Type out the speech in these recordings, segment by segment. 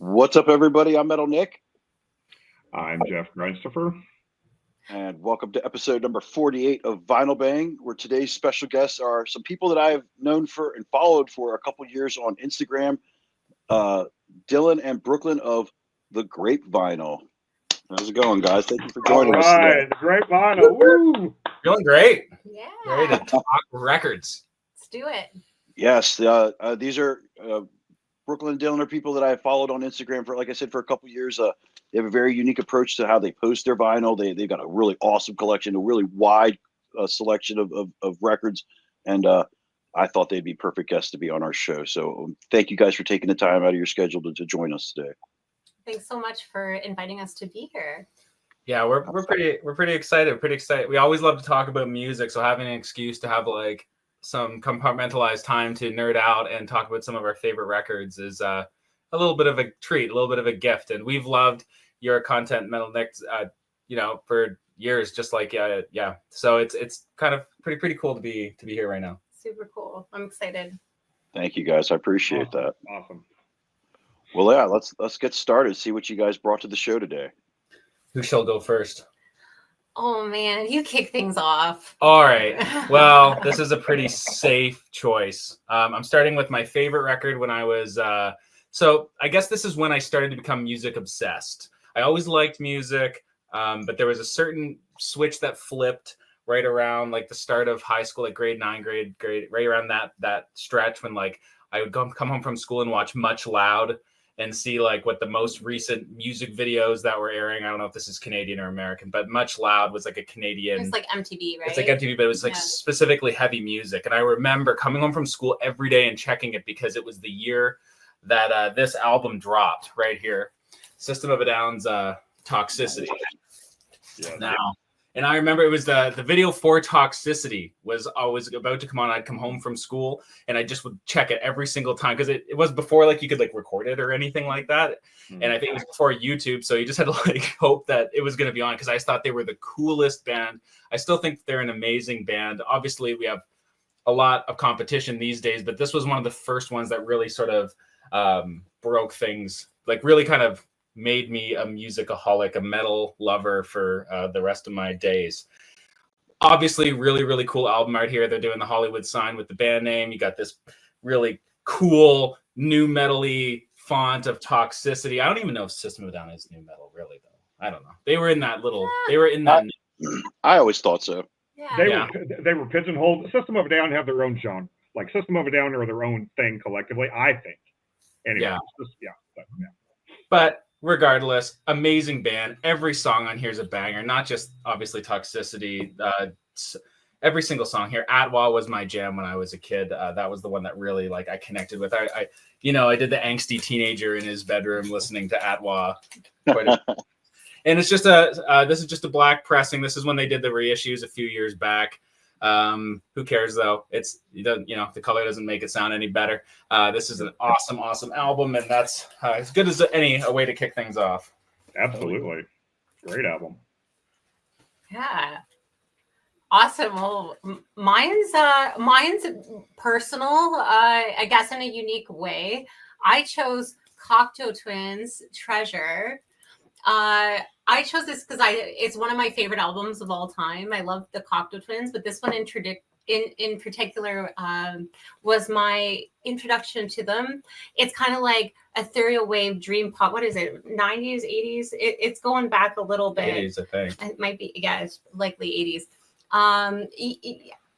What's up, everybody? I'm Metal Nick. I'm Jeff Grunstopher. And welcome to episode number 48 of Vinyl Bang, where today's special guests are some people that I've known for and followed for a couple years on Instagram. Dylan and Brooklyn of the Grape Vinyl. How's it going, guys? Thank you for joining us today. The Grape Vinyl. Woo! Feeling great. Yeah. Ready to talk records. Let's do it. Yes, these are Brooklyn and Dylan are people that I followed on Instagram for, like I said, for a couple years. They have a very unique approach to how they post their vinyl. They've got a really awesome collection, a really wide selection of records, and I thought they'd be perfect guests to be on our show. So thank you guys for taking the time out of your schedule to join us today. Thanks so much for inviting us to be here. Yeah, we're pretty excited. We always love to talk about music, so having an excuse to have like some compartmentalized time to nerd out and talk about some of our favorite records is a little bit of a treat, a little bit of a gift. And we've loved your content, Metal Nick, for years. Just like yeah. So it's kind of pretty cool to be here right now. Super cool. I'm excited. Thank you, guys. I appreciate that. Awesome. Well, yeah, let's get started. See what you guys brought to the show today. Who shall go first? Oh man, you kick things off. All right. Well, this is a pretty safe choice. I'm starting with my favorite record when I was. So I guess this is when I started to become music obsessed. I always liked music, but there was a certain switch that flipped right around like the start of high school, like grade 9, grade right around that stretch when like I would come home from school and watch Much Loud and see like what the most recent music videos that were airing. I don't know if this is Canadian or American, but Much Loud was like a Canadian. It's like MTV, right? It's like MTV, but it was like specifically heavy music. And I remember coming home from school every day and checking it because it was the year that this album dropped right here. System of a Down's Toxicity. Yeah. Now, and I remember it was the video for Toxicity was always about to come on. I'd come home from school and I just would check it every single time because it was before like you could like record it or anything like that. And I think it was before YouTube. So you just had to like hope that it was going to be on because I thought they were the coolest band. I still think they're an amazing band. Obviously, we have a lot of competition these days, but this was one of the first ones that really sort of broke things, like really kind of made me a musicaholic, a metal lover for the rest of my days. Obviously, really, really cool album right here. They're doing the Hollywood sign with the band name. You got this really cool new metal-y font of Toxicity. I don't even know if System of a Down is new metal, really, though. I don't know. They were in that. I always thought so. Yeah. They were pigeonholed. System of a Down have their own genre. Like System of a Down are their own thing collectively, I think. Anyway, But regardless, amazing band. Every song on here is a banger, not just obviously Toxicity. Every single song here. Atwa was my jam when I was a kid. That was the one that really like I connected with. I did the angsty teenager in his bedroom listening to Atwa. And it's just this is just a black pressing. This is when they did the reissues a few years back. Who cares though? The color doesn't make it sound any better. This is an awesome album, and that's as good as a way to kick things off. Absolutely. Great album. Yeah. Awesome. Well, mine's personal, I guess in a unique way. I chose Cocteau Twins' Treasure. I chose this because it's one of my favorite albums of all time. I love the Cocteau Twins, but this one in particular was my introduction to them. It's kind of like ethereal wave dream pop. What is it? 90s, 80s? It's going back a little bit. 80s, I think. It might be, yeah, it's likely 80s.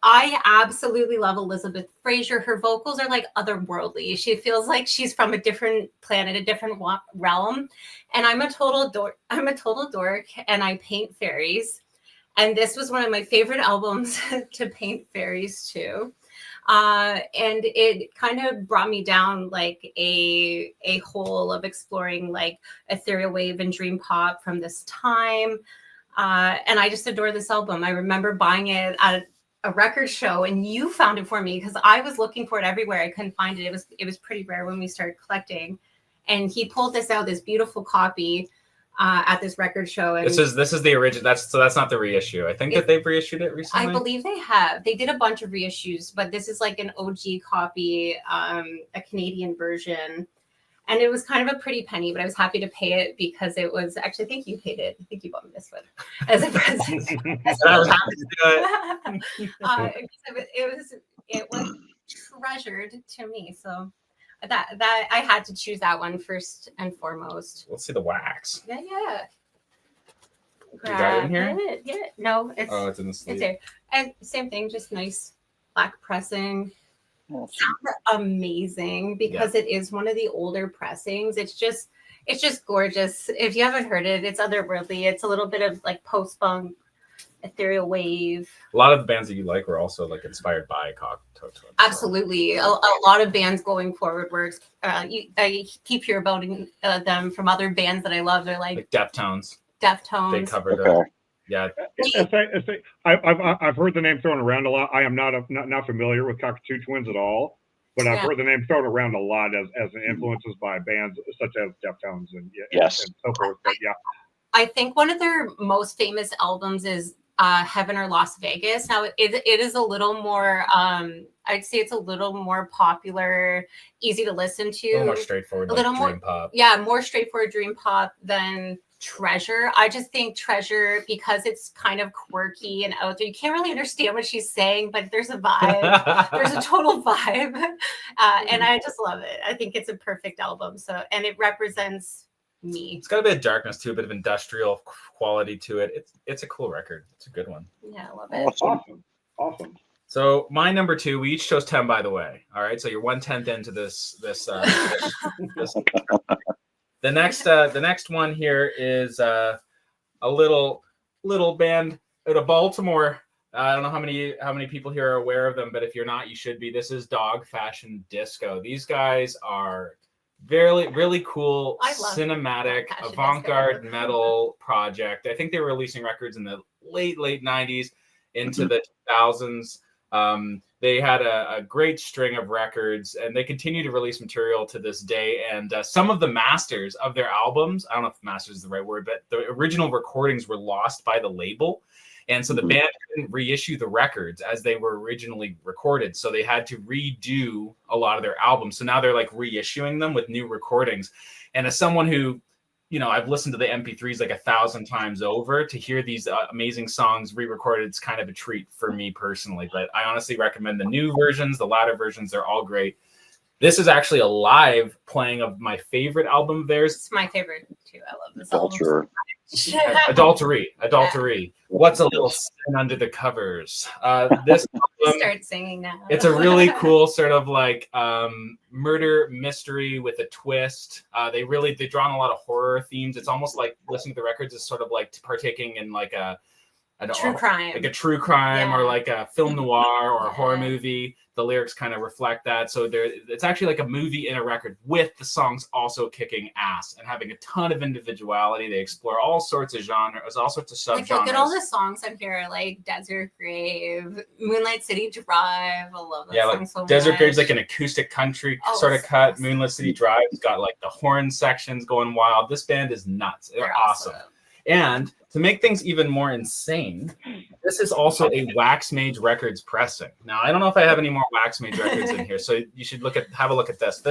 I absolutely love Elizabeth Fraser. Her vocals are like otherworldly. She feels like she's from a different planet, a different realm. And I'm a total dork, and I paint fairies. And this was one of my favorite albums to paint fairies to. And it kind of brought me down like a hole of exploring like ethereal wave and dream pop from this time. And I just adore this album. I remember buying it at a record show, and you found it for me because I was looking for it everywhere. I couldn't find it. It was pretty rare when we started collecting, and he pulled this beautiful copy at this record show. And this is the original. That's not the reissue. I think that they've reissued it recently. I believe they have. They did a bunch of reissues, but this is like an OG copy, a Canadian version. And it was kind of a pretty penny, but I was happy to pay it because it was actually, I think you paid it. I think you bought me this one as a present. I was happy to do it. It was treasured to me. So that I had to choose that one first and foremost. Let's see the wax. Yeah. You got it in here? Yeah. No, It's in the sleeve. it's there. And same thing, just nice black pressing. Awesome. Sounds amazing because it is one of the older pressings. It's just gorgeous. If you haven't heard it, it's otherworldly. It's a little bit of like post-punk, ethereal wave. A lot of the bands that you like were also like inspired by Toto. Absolutely. A lot of bands going forward were I keep hearing about them from other bands that I love. They're like Deftones. Deftones. They covered Okay. Yeah. I've heard the name thrown around a lot. I am not familiar with Cockatoo Twins at all, but I've heard the name thrown around a lot as influences by bands such as Deftones and and so forth. But yeah, I think one of their most famous albums is Heaven or Las Vegas. Now it is a little more I'd say it's a little more popular, easy to listen to, A little more straightforward, like dream pop. Yeah, more straightforward dream pop than Treasure. I just think Treasure, because it's kind of quirky and out there, you can't really understand what she's saying, but there's a vibe. There's a total vibe. And I just love it. I think it's a perfect album. So, and it represents me. It's got a bit of darkness too, a bit of industrial quality to it. It's a cool record. It's a good one. Yeah, I love it. Awesome. So my number 2, we each chose 10, by the way. All right, so you're 1/10 into this. The next one here is a little band out of Baltimore. I don't know how many people here are aware of them, but if you're not, you should be. This is Dog Fashion Disco. These guys are really cool, cinematic, avant-garde metal project. I think they were releasing records in the late 90s into the 2000s. They had a great string of records, and they continue to release material to this day. And some of the masters of their albums, I don't know if masters is the right word, but the original recordings were lost by the label. And so the band couldn't reissue the records as they were originally recorded. So they had to redo a lot of their albums. So now they're like reissuing them with new recordings. And as someone who, I've listened to the MP3s like 1,000 times over, to hear these amazing songs re-recorded, it's kind of a treat for me personally. But I honestly recommend the new versions, the latter versions. They're all great. This is actually a live playing of my favorite album of theirs. It's my favorite too. I love this album. Adultery. Yeah. What's a little sin under the covers? This album, start singing now. It's a really cool sort of like murder mystery with a twist. They've drawn a lot of horror themes. It's almost like listening to the records is sort of like partaking in like a true crime, like a true crime, or like a film noir or a horror movie. The lyrics kind of reflect that. So it's actually like a movie in a record, with the songs also kicking ass and having a ton of individuality. They explore all sorts of genres, all sorts of subgenres. Look at all the songs on here, like Desert Grave, Moonlight City Drive. I love that song so much. Desert Grave's like an acoustic country sort of cut. Awesome. Moonlight City Drive's got like the horn sections going wild. This band is nuts. They're awesome. And to make things even more insane, this is also a Wax Mage Records pressing. Now, I don't know if I have any more Wax Mage records in here, so you should have a look at this.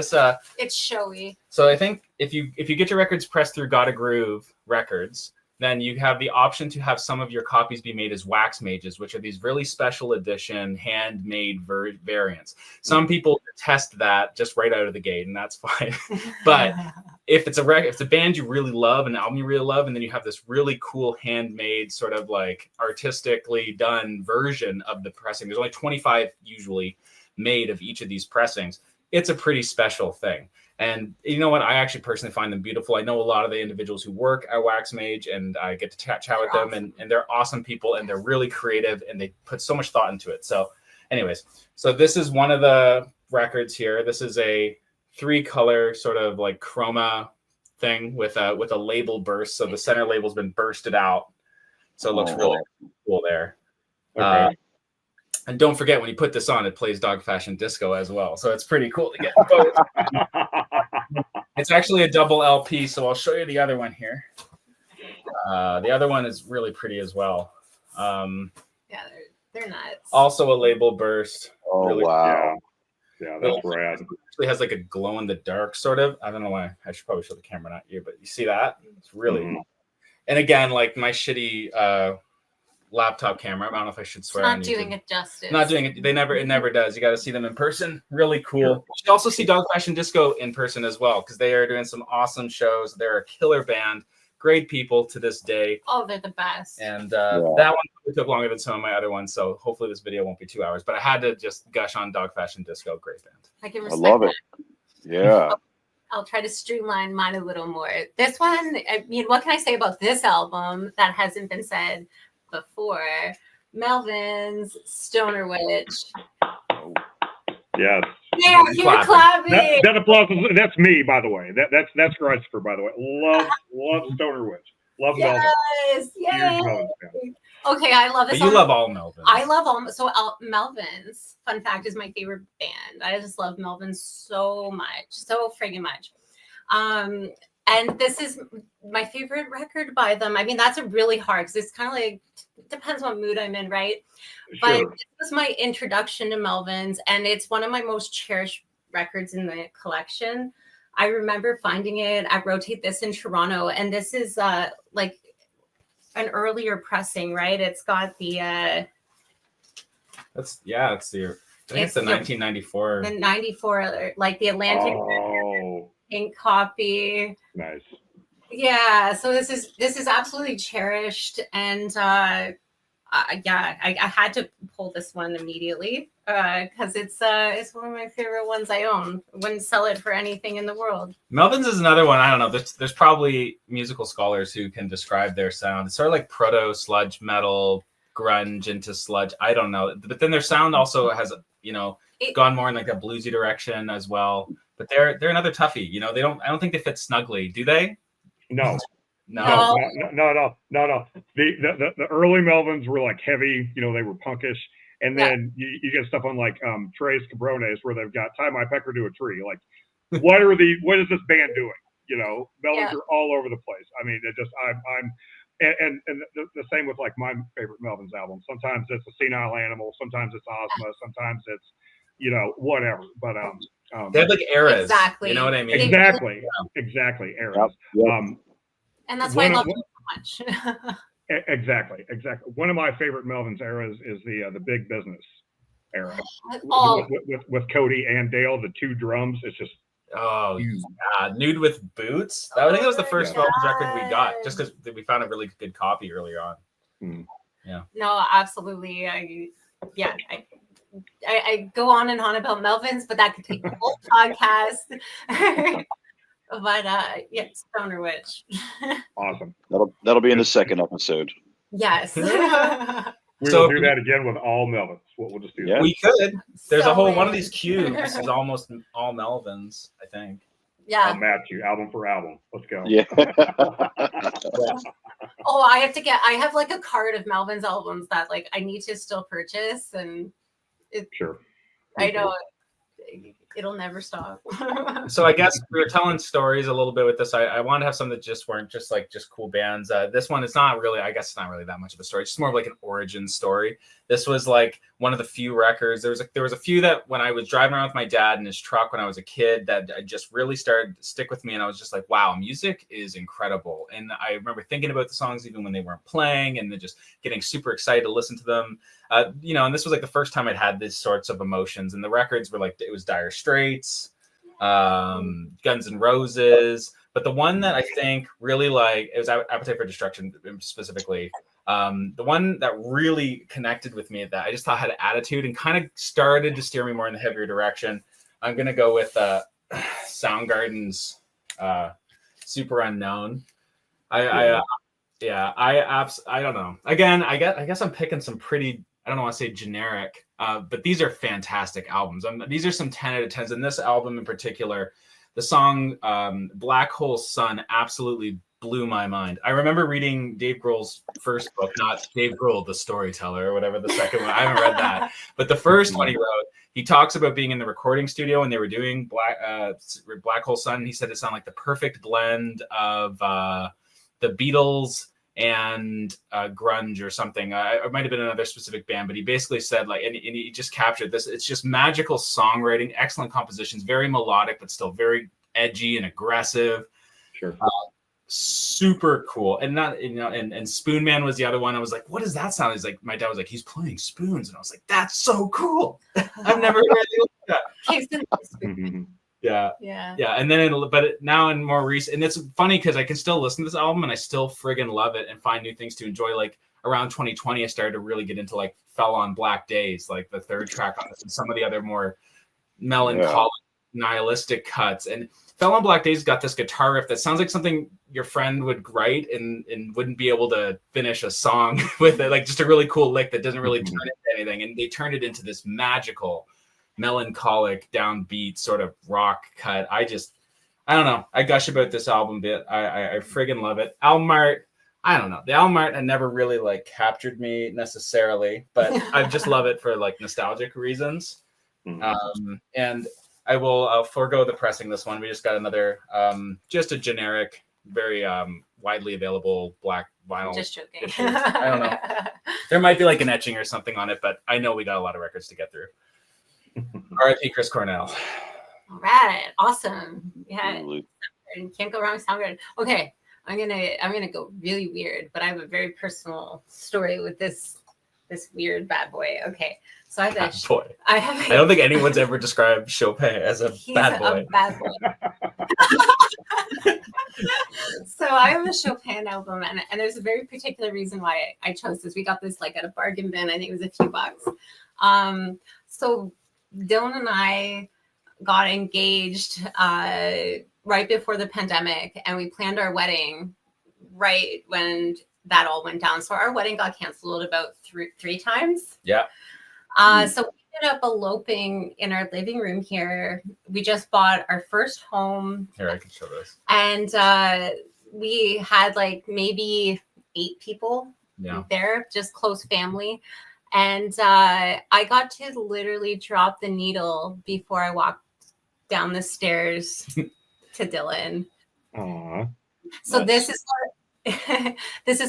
It's showy. So I think if you get your records pressed through Gotta Groove Records, then you have the option to have some of your copies be made as Wax Mages, which are these really special edition handmade variants. Some people test that just right out of the gate, and that's fine. But if it's a band you really love, an album you really love, and then you have this really cool handmade sort of like artistically done version of the pressing, there's only 25 usually made of each of these pressings. It's a pretty special thing. And you know what? I actually personally find them beautiful. I know a lot of the individuals who work at Wax Mage, and I get to chat with them, and they're awesome people, and they're really creative, and they put so much thought into it. So anyways, so this is one of the records here. This is a 3-color sort of like chroma thing with a label burst. So the center label's been bursted out. So it looks really cool there. Okay. And don't forget, when you put this on, it plays Dog Fashion Disco as well. So it's pretty cool to get both. It's actually a double LP, so I'll show you the other one here. The other one is really pretty as well. Yeah, they're nuts. Also a label burst. Oh, really, wow. Yeah, that's rad. actually has like a glow in the dark sort of. I don't know why. I should probably show the camera, not you, but you see that? It's really cool. And again, like my shitty laptop camera. I don't know if I should swear. It's not doing it justice. Not doing it. It never does. You got to see them in person. Really cool. Sure. You should also see Dog Fashion Disco in person as well, because they are doing some awesome shows. They're a killer band. Great people to this day. Oh, they're the best. And that one took longer than some of my other ones, so hopefully this video won't be 2 hours. But I had to just gush on Dog Fashion Disco. Great band. I love it. Yeah. I'll try to streamline mine a little more. This one, I mean, what can I say about this album that hasn't been said before? Melvins, Stoner Witch. Yes. Yeah, you're clapping. That applause that's me, by the way. That's Christopher, by the way. Love Stoner Witch. Love Melvins. Yes. Okay, I love this. But you love all Melvins. I love all. So Melvins, fun fact, is my favorite band. I just love Melvins so much, so friggin' much. And this is my favorite record by them. I mean, that's a really hard, because it's kind of like, depends what mood I'm in, right? Sure. But this was my introduction to Melvins, and it's one of my most cherished records in the collection. I remember finding it at Rotate This in Toronto, and this is like an earlier pressing, right? It's got the it's the I think it's the 1994. The 94, like the Atlantic pink copy. Nice. Yeah, so this is absolutely cherished, and I had to pull this one immediately because it's one of my favorite ones I own. Wouldn't sell it for anything in the world. Melvins is another one. I don't know. There's probably musical scholars who can describe their sound. It's sort of like proto sludge metal, grunge into sludge. I don't know, but then their sound also has gone more in like a bluesy direction as well. But they're another toughie. I don't think they fit snugly, do they? No. The early Melvins were like heavy, they were punkish, and then you get stuff on like Tres Cabrones where they've got Tie My Pecker to a Tree. Like, what is this band doing? Melvins are all over the place. I mean, it just I'm the same with like my favorite Melvins album. Sometimes it's a Senile Animal, sometimes it's Ozma, sometimes it's whatever. But they have like eras. Exactly. You know what I mean? Exactly. Eras. Yep. And that's why I love it so much. Exactly. One of my favorite Melvins eras is the Big Business era. With Cody and Dale, the two drums. It's just Nude with Boots. I think that was the first Melvins record we got, just because we found a really good copy earlier on. Yeah. No, absolutely. I go on and on about Melvins, but that could take a whole podcast. But Stoner Witch. Awesome. That'll be in the second episode. Yes. We'll do that again with all Melvins. We'll just do that. We could. There's a whole one of these cubes is almost all Melvins, I think. Yeah. I'll match you album for album. Let's go. Yeah. Oh, I have like a card of Melvins albums that like I need to still purchase, and sure. I know it'll never stop. So I guess we were telling stories a little bit with this. I wanted to have some that just weren't just cool bands. This one is not really, I guess it's not really that much of a story. It's just more of like an origin story. This was like one of the few records. There was a few that when I was driving around with my dad in his truck when I was a kid that just really started to stick with me. And I was just like, wow, music is incredible. And I remember thinking about the songs even when they weren't playing and then just getting super excited to listen to them. And this was like the first time I'd had these sorts of emotions. And the records were like, it was Dire Straits, Guns N' Roses. But the one that I think really it was Appetite for Destruction specifically. The one that really connected with me that I just thought had an attitude and kind of started to steer me more in the heavier direction. I'm going to go with Soundgarden's Super Unknown. I don't know. Again, I guess I'm picking some pretty, I don't want to say generic, but these are fantastic albums. These are some 10 out of 10s. And this album in particular, the song Black Hole Sun absolutely blew my mind. I remember reading Dave Grohl's first book, not Dave Grohl, the storyteller, or whatever the second one. I haven't read that. But the first one he wrote, he talks about being in the recording studio and they were doing Black Hole Sun. He said it sounded like the perfect blend of the Beatles and Grunge or something. It might have been another specific band, but he basically said like, and he just captured this. It's just magical songwriting, excellent compositions, very melodic, but still very edgy and aggressive. Sure. Super cool. And not, and Spoon Man was the other one. I was like, what does that sound? He's like, my dad was like, he's playing spoons. And I was like, that's so cool. I've never heard anything like that. Yeah. And then, now in more recent, and it's funny because I can still listen to this album and I still friggin' love it and find new things to enjoy. Like around 2020, I started to really get into like Fell on Black Days, like the third track on this, and some of the other more melancholic, nihilistic cuts. And Fell on Black Days got this guitar riff that sounds like something your friend would write and wouldn't be able to finish a song with it, like just a really cool lick that doesn't really turn into anything. And they turned it into this magical, melancholic, downbeat sort of rock cut. I don't know. I gush about this album bit. I friggin' love it. Album art, I don't know. The album art had never really like captured me necessarily, but I just love it for like nostalgic reasons. And I'll forego the pressing this one. We just got another, just a generic, very widely available black vinyl. Just joking. I don't know. There might be like an etching or something on it, but I know we got a lot of records to get through. R.I.P. Chris Cornell. All right, awesome. Yeah, can't go wrong with Soundgarden. Okay, I'm gonna go really weird, but I have a very personal story with this weird bad boy. Okay, so I don't think anyone's ever described Chopin as a bad boy. So I have a Chopin album, and there's a very particular reason why I chose this. We got this like at a bargain bin. I think it was a few bucks. So Dylan and I got engaged right before the pandemic, and we planned our wedding right when that all went down. So our wedding got canceled about three times. Yeah. So we ended up eloping in our living room here. We just bought our first home. Here, I can show this. And we had like maybe 8 people there, just close family. And I got to literally drop the needle before I walked down the stairs to Dylan. Aww. So this is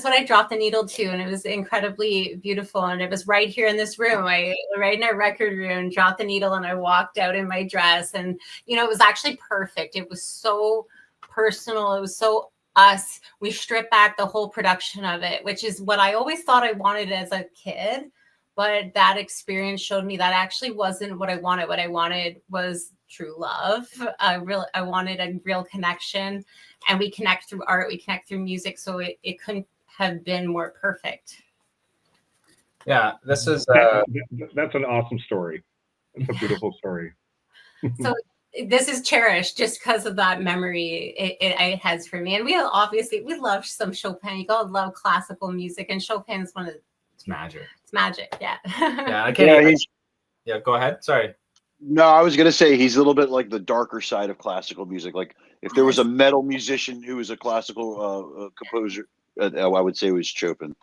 what I dropped the needle to, and it was incredibly beautiful. And it was right here in this room, right in our record room, dropped the needle, and I walked out in my dress. And it was actually perfect. It was so personal. It was so us. We stripped back the whole production of it, which is what I always thought I wanted as a kid. But that experience showed me that actually wasn't what I wanted. What I wanted was true love. I wanted a real connection, and we connect through art. We connect through music. So it couldn't have been more perfect. Yeah, this is that's an awesome story. It's a beautiful story. So this is cherished just because of that memory it has for me. And we love some Chopin. You gotta love classical music, and Chopin is one of it's magic. It's magic, yeah. Yeah, go ahead. Sorry. No, I was gonna say he's a little bit like the darker side of classical music. Like if there was a metal musician who was a classical composer, I would say it was Chopin.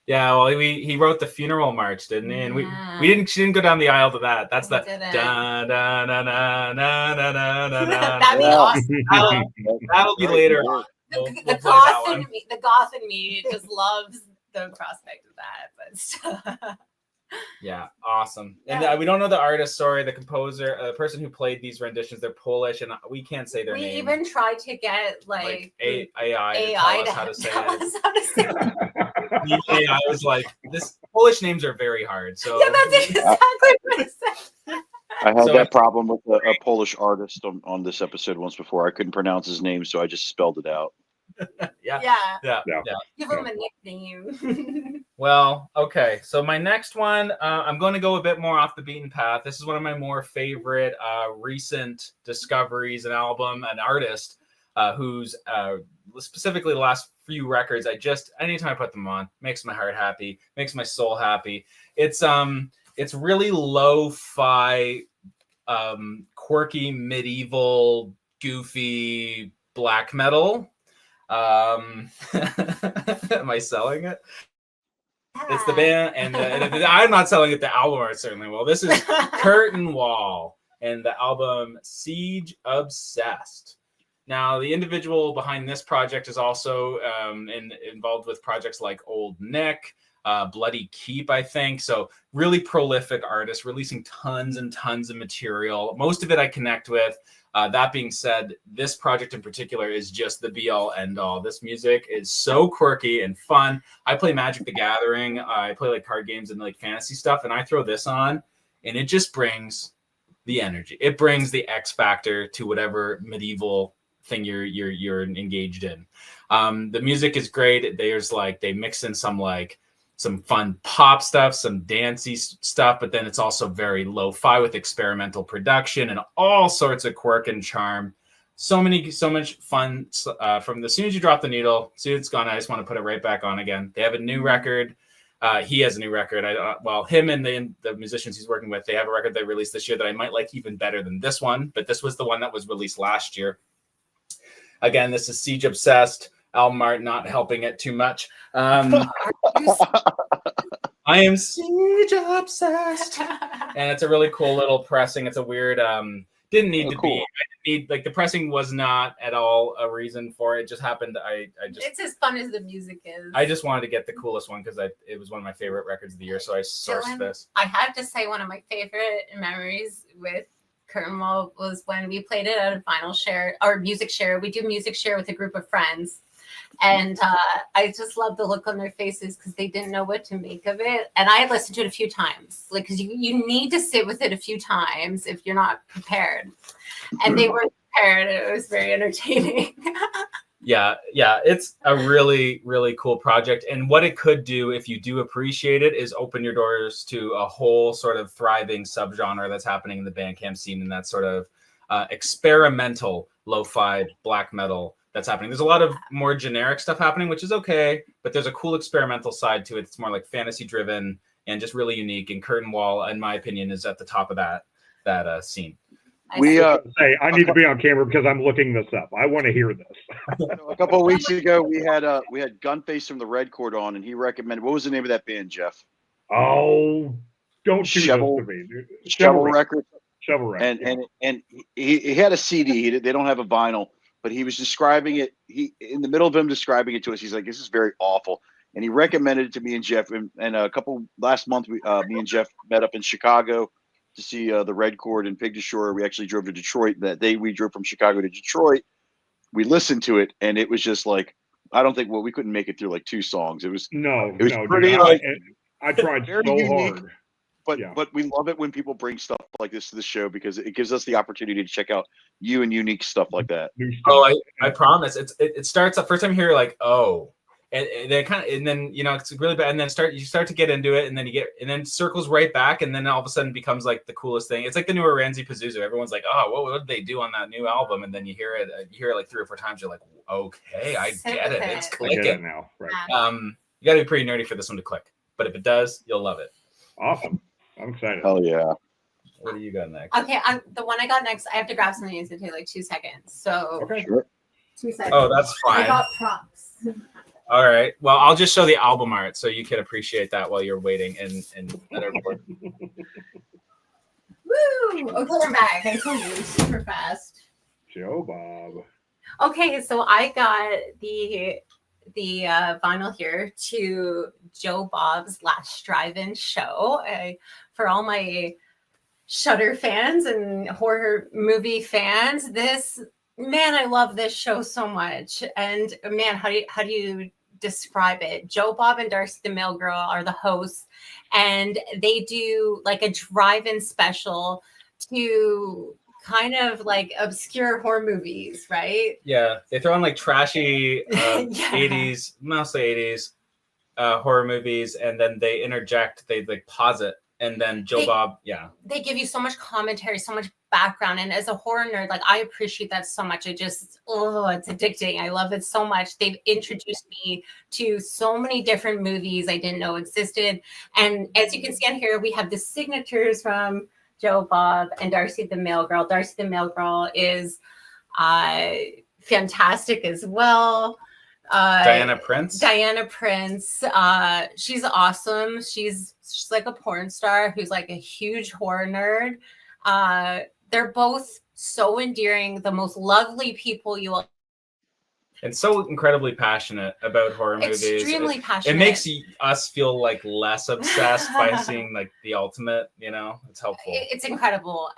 Yeah, well, he wrote the funeral march, didn't he? And she didn't go down the aisle to that. That's the da da da da da da da da. That'd be awesome. That'll be later on. The goth in me just loves the prospect of that, but yeah, awesome. And we don't know the artist. Sorry, the composer, the person who played these renditions. They're Polish, and we can't say their name. We even tried to get like AI to tell us how to say it. The AI was like, "This Polish names are very hard." So yeah, that's exactly what it said. I had that problem with a Polish artist on this episode once before. I couldn't pronounce his name, so I just spelled it out. Yeah. Give him a nickname. Well, okay. So my next one, I'm going to go a bit more off the beaten path. This is one of my more favorite recent discoveries, an artist who's specifically the last few records. Anytime I put them on, makes my heart happy, makes my soul happy. It's really lo-fi, quirky, medieval, goofy black metal. Am I selling it? It's the band, and I'm not selling it. The album art certainly will. This is Curta'n and the album Siege Obsessed. Now, the individual behind this project is also involved with projects like Old Nick, Bloody Keep, I think. So really prolific artist, releasing tons and tons of material. Most of it I connect with. That being said, this project in particular is just the be-all, end-all. This music is so quirky and fun. I play Magic the Gathering. I play like card games and like fantasy stuff, and I throw this on, and it just brings the energy. It brings the X factor to whatever medieval thing you're engaged in. The music is great. There's like they mix in some fun pop stuff, some dancey stuff, but then it's also very lo-fi with experimental production and all sorts of quirk and charm. So much fun from as soon as you drop the needle, see it's gone. I just want to put it right back on again. They have a new record. He has a new record. Him and the musicians he's working with, they have a record they released this year that I might like even better than this one, but this was the one that was released last year. Again, this is Siege Obsessed. Album art not helping it too much. I am Siege Obsessed, and it's a really cool little pressing. It's a weird. Didn't need to be. I didn't need like the pressing was not at all a reason for it. It just happened. I just. It's as fun as the music is. I just wanted to get the coolest one because it was one of my favorite records of the year. So I sourced this. I have to say one of my favorite memories with Curta'n was when we played it at a vinyl share or music share. We do music share with a group of friends. And I just love the look on their faces because they didn't know what to make of it. And I had listened to it a few times, like because you need to sit with it a few times if you're not prepared. And they weren't prepared. It was very entertaining. Yeah, it's a really, really cool project. And what it could do, if you do appreciate it, is open your doors to a whole sort of thriving subgenre that's happening in the Bandcamp scene, and that sort of experimental lo-fi black metal that's happening. There's a lot of more generic stuff happening, which is okay, but there's a cool experimental side to it. It's more like fantasy driven and just really unique. And Curta'n Wall, in my opinion, is at the top of that scene. I need to be on camera because I'm looking this up. I want to hear this. A couple of weeks ago, we had Gunface from the Red Chord on, and he recommended. What was the name of that band, Jeff? Oh, don't choose Shovel, to me. Shovel Records. Shovel Records. And he had a CD. They don't have a vinyl, but he was describing it. He in the middle of him describing it to us. He's like, "This is very awful," and he recommended it to me and Jeff. And a couple last month, me and Jeff met up in Chicago to see the Red Chord and Pig to Shore. We actually drove to Detroit that day. We drove from Chicago to Detroit. We listened to it, and it was just like, I don't think we couldn't make it through like 2 songs. It was pretty dude, like I tried so unique, hard. But we love it when people bring stuff like this to the show because it gives us the opportunity to check out new and unique stuff like that. Oh, I promise. It starts the first time you hear like, oh. And then it's really bad, and then you start to get into it, and then circles right back, and then all of a sudden becomes like the coolest thing. It's like the newer Ramsey Pazuzu. Everyone's like, oh, what did they do on that new album? And then you hear it like 3 or 4 times. You're like, okay, I get it. It's clicking. I get it now. Right. You got to be pretty nerdy for this one to click, but if it does, you'll love it. Awesome. I'm excited. Hell yeah. What do you got next? Okay, the one I got next, I have to grab something. It's going to take like 2 seconds. So okay. Sure. 2 seconds. Oh, that's fine. I got props. All right. Well, I'll just show the album art so you can appreciate that while you're waiting and let it work. Woo! Okay, I'm back. I told you super fast. Joe Bob. Okay, so I got the vinyl here to Joe Bob's last drive-in show. For all my Shudder fans and horror movie fans, I love this show so much. And man, how do you describe it? Joe Bob and Darcy the Mail Girl are the hosts, and they do like a drive-in special to kind of like obscure horror movies, right? Yeah, they throw in like trashy 80s, mostly 80s horror movies, and then they interject, they like pause it, and then Bob, they give you so much commentary, so much background, and as a horror nerd, like I appreciate that so much. It's addicting. I love it so much. They've introduced me to so many different movies I didn't know existed, and as you can see on here, we have the signatures from Joe Bob and Darcy the Mail Girl. Darcy the Mail Girl is fantastic as well. Diana Prince. She's awesome. She's like a porn star who's like a huge horror nerd. They're both so endearing, the most lovely people you will. And so incredibly passionate about horror movies. Extremely passionate. It makes us feel like less obsessed by seeing like the ultimate, you know, it's helpful. It's incredible.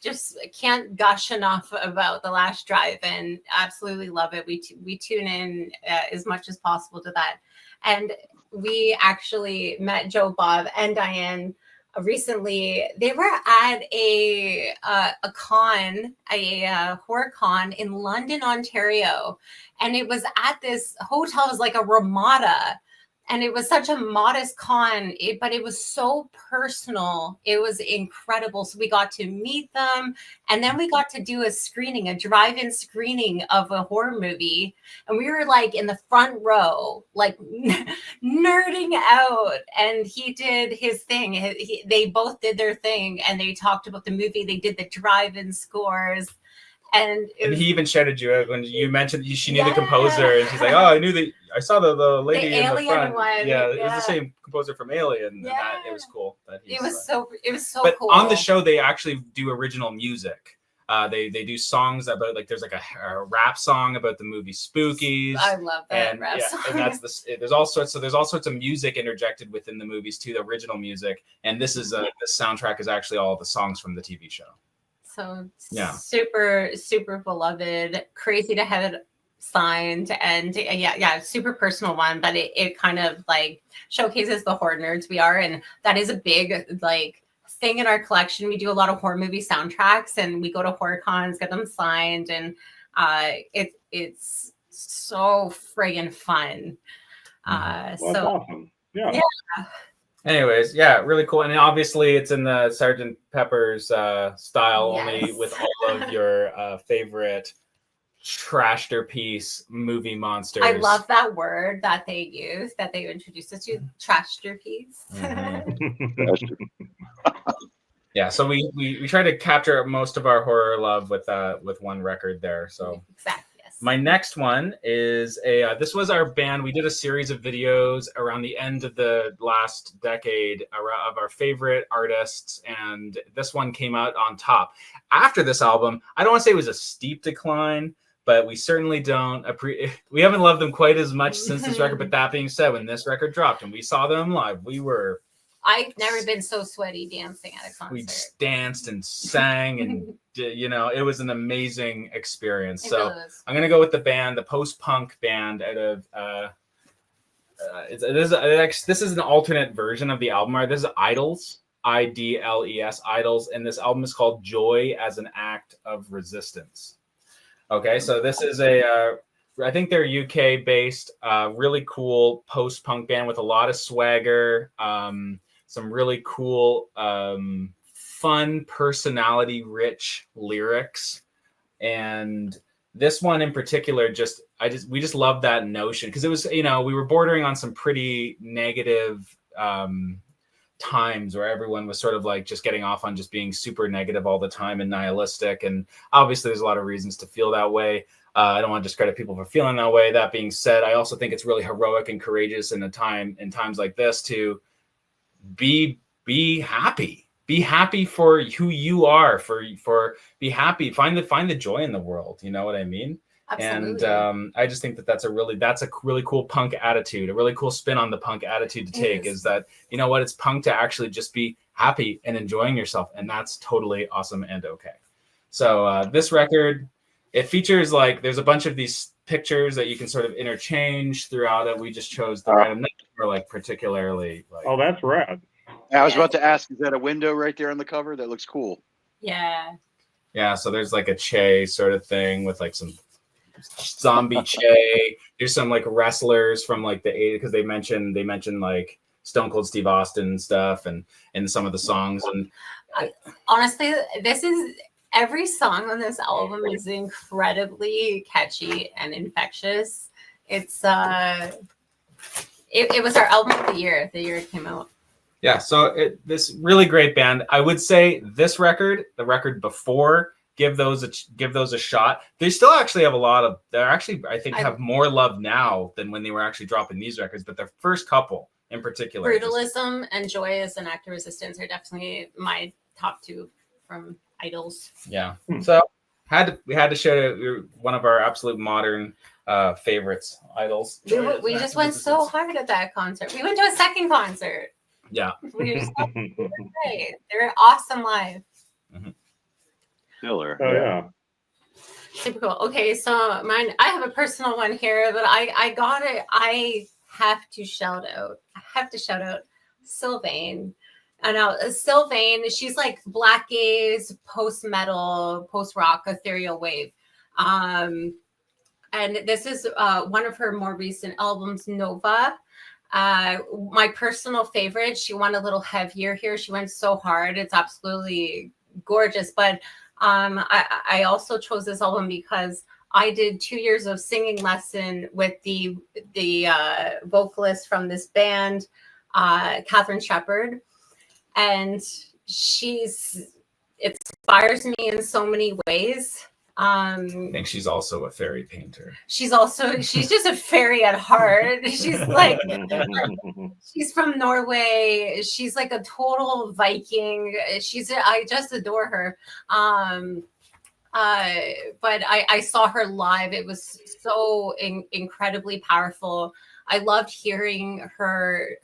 Just can't gush enough about The Last Drive-In. Absolutely love it. We tune in as much as possible to that. And we actually met Joe, Bob, and Diane recently. They were at a con, a horror con in London, Ontario, and it was at this hotel. It was like a Ramada, and it was such a modest con, but it was so personal. It was incredible. So we got to meet them, and then we got to do a screening, a drive-in screening of a horror movie, and we were like in the front row, like nerding out. And he did his thing. They both did their thing, and they talked about the movie. They did the drive-in scores. And he even shouted you out when you mentioned she knew the composer, and she's like, "Oh, I knew I saw the lady the in the front." One. Yeah, it was the same composer from Alien. And that, it was cool. It was so but cool. on the show, they actually do original music. They do songs about, like, there's like a rap song about the movie Spookies. I love that rap song. And that's there's all sorts of music interjected within the movies too, the original music. And this is the soundtrack is actually all the songs from the TV show. So super, super beloved, crazy to have it signed, and super personal one, but it kind of like showcases the horror nerds we are, and that is a big like thing in our collection. We do a lot of horror movie soundtracks, and we go to horror cons, get them signed, and it's so friggin' fun. That's awesome. Yeah. Anyways, really cool. And obviously it's in the Sgt. Pepper's style, only with all of your favorite trashterpiece movie monsters. I love that word that they use, that they introduced us to, trashterpiece. Yeah, so we try to capture most of our horror love with one record there. So exactly. My next one is this was our band. We did a series of videos around the end of the last decade of our favorite artists, and this one came out on top. After this album, I don't want to say it was a steep decline, but we certainly we haven't loved them quite as much since this record. But that being said, when this record dropped and we saw them live, I've never been so sweaty dancing at a concert. We danced and sang, and it was an amazing experience. So I'm gonna go with the post-punk band out of this is an alternate version of the album. This is Idols, IDLES, Idols, and this album is called Joy as an Act of Resistance. Okay, so this is I think they're UK based, really cool post-punk band with a lot of swagger. Some really cool, fun, personality-rich lyrics, and this one in particular, we just love that notion, because it was, we were bordering on some pretty negative times where everyone was sort of like just getting off on just being super negative all the time and nihilistic, and obviously there's a lot of reasons to feel that way. I don't want to discredit people for feeling that way. That being said, I also think it's really heroic and courageous in times like this to be happy. Be happy for who you are. For be happy. Find the joy in the world. You know what I mean? Absolutely. And I just think that's a really cool punk attitude. A really cool spin on the punk attitude to take is that, you know what, it's punk to actually just be happy and enjoying yourself, and that's totally awesome and okay. So this record, it features there's a bunch of these pictures that you can sort of interchange throughout it. We just chose the random for particularly. Oh, that's rad. I was about to ask, is that a window right there on the cover? That looks cool. Yeah. Yeah. So there's a Che sort of thing with some zombie Che. There's some wrestlers from the 80s, because they mentioned Stone Cold Steve Austin stuff and some of the songs. And honestly, every song on this album is incredibly catchy and infectious. It's it was our album of the year it came out. Yeah, so this really great band. I would say this record, the record before, give those a shot. They still actually have have more love now than when they were actually dropping these records. But their first couple in particular, Brutalism and Joy as an Act of Resistance are definitely my top two from idols. Yeah. So we had to show one of our absolute modern favorites, idols. We just went so hard at that concert. We went to a second concert. Yeah. We were so great. They're awesome live. Killer. Oh yeah. Super cool. Okay, so mine. I have a personal one here, but I got it. I have to shout out Sylvain. I know Sylvain. She's like black gaze, post metal, post rock, ethereal wave. And this is one of her more recent albums, Nova. My personal favorite. She went a little heavier here. She went so hard. It's absolutely gorgeous. But I also chose this album because I did 2 years of singing lesson with the vocalist from this band, Catherine Shepard, and it inspires me in so many ways. I think she's also a fairy painter. She's just a fairy at heart. She's like, she's from Norway. She's like a total Viking. I just adore her. But I saw her live. It was so incredibly powerful. I loved hearing her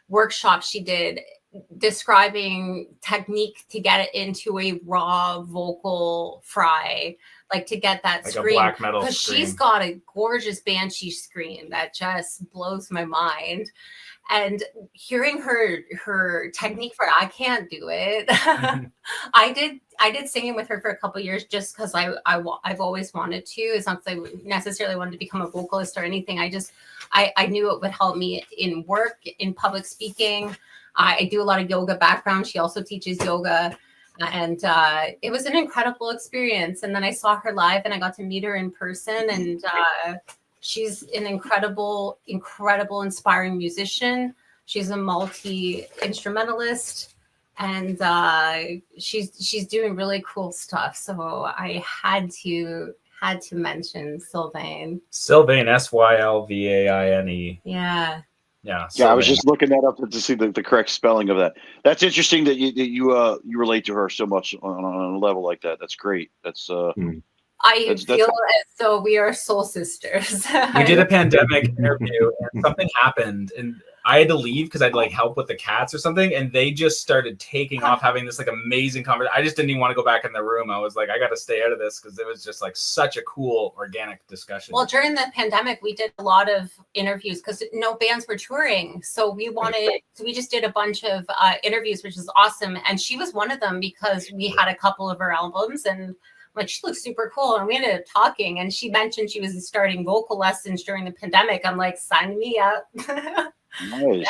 workshop she did, describing technique to get it into a raw vocal fry, like to get that like scream. A black metal because scream. she's got a gorgeous banshee scream that just blows my mind. And hearing her technique for it, I can't do it. I did singing with her for a couple of years just because I've always wanted to. It's not that I necessarily wanted to become a vocalist or anything. I knew it would help me in work, in public speaking. I do a lot of yoga background. She also teaches yoga. And it was an incredible experience. And then I saw her live and I got to meet her in person. And she's an incredible, inspiring musician. She's a multi-instrumentalist. And she's doing really cool stuff. So I had to mention Sylvain. Sylvain, Sylvaine. Yeah. Yeah. Yeah, I was just looking that up to see the correct spelling of that. That's interesting that you relate to her so much on a level like that. That's great. That's I feel as though we are soul sisters. We did a pandemic interview and something happened and I had to leave because I'd like help with the cats or something, and they just started taking off, having this like amazing conversation. I just didn't even want to go back in the room. I was like, I got to stay out of this because it was just like such a cool organic discussion. Well, during the pandemic, we did a lot of interviews because no bands were touring, so we just did a bunch of interviews, which is awesome. And she was one of them because we had a couple of her albums and. Like, she looks super cool. And we ended up talking, and she mentioned she was starting vocal lessons during the pandemic. I'm like, sign me up. nice.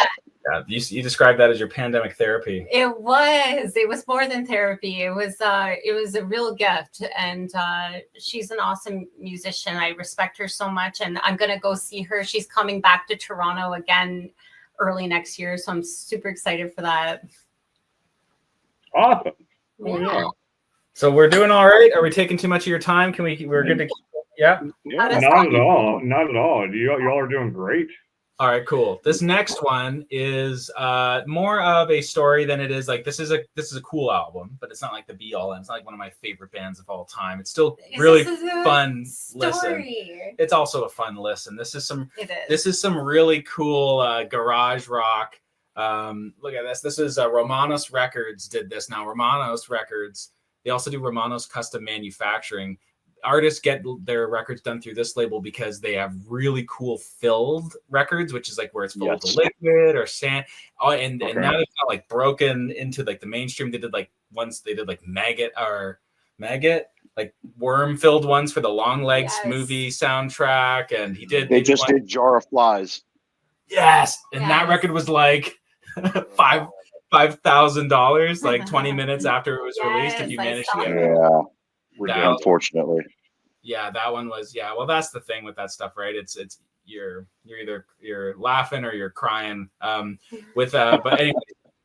Yeah, you described that as your pandemic therapy. It was more than therapy. It was a real gift. And she's an awesome musician. I respect her so much. And I'm going to go see her. She's coming back to Toronto again early next year. So I'm super excited for that. Awesome. Yeah. So we're doing all right. Are we taking too much of your time? We're good to keep it? Yeah. Not at all. Not at all. Y'all are doing great. All right, cool. This next one is more of a story than it is like this is a cool album, but it's not like the be all end. It's not like one of my favorite bands of all time. It's still really fun listen. It's also a fun listen. This is some really cool garage rock. Look at this. This is Romanos Records did this. Now Romanos Records, they also do Romanos Custom Manufacturing. Artists get their records done through this label because they have really cool filled records, which is like where it's filled with liquid or sand. Oh, and now they've got like broken into like the mainstream. They did like maggot, like worm filled ones for the Long Legs movie soundtrack. And they just did Jar of Flies. Yes. And that record was like $5,000, like 20 minutes after it was released. If you managed to get it. Yeah. Unfortunately. Yeah, that one was, well, that's the thing with that stuff, right? It's you're laughing or you're crying. But anyway,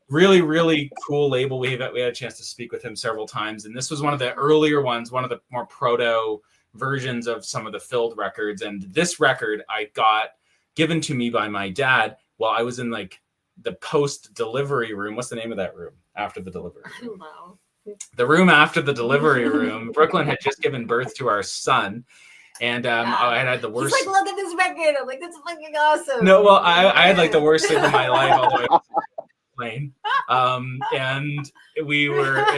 really, really cool label. We had a chance to speak with him several times. And this was one of the earlier ones, one of the more proto versions of some of the filled records. And this record I got given to me by my dad while I was in like the post delivery room. What's the name of that room after the delivery? I don't know. the room after the delivery room. Brooklyn had just given birth to our son. And I had the worst. He's like, look at this record. I'm like, that's fucking awesome. No, well, I had like the worst sleep of my life all the way up to the plane. And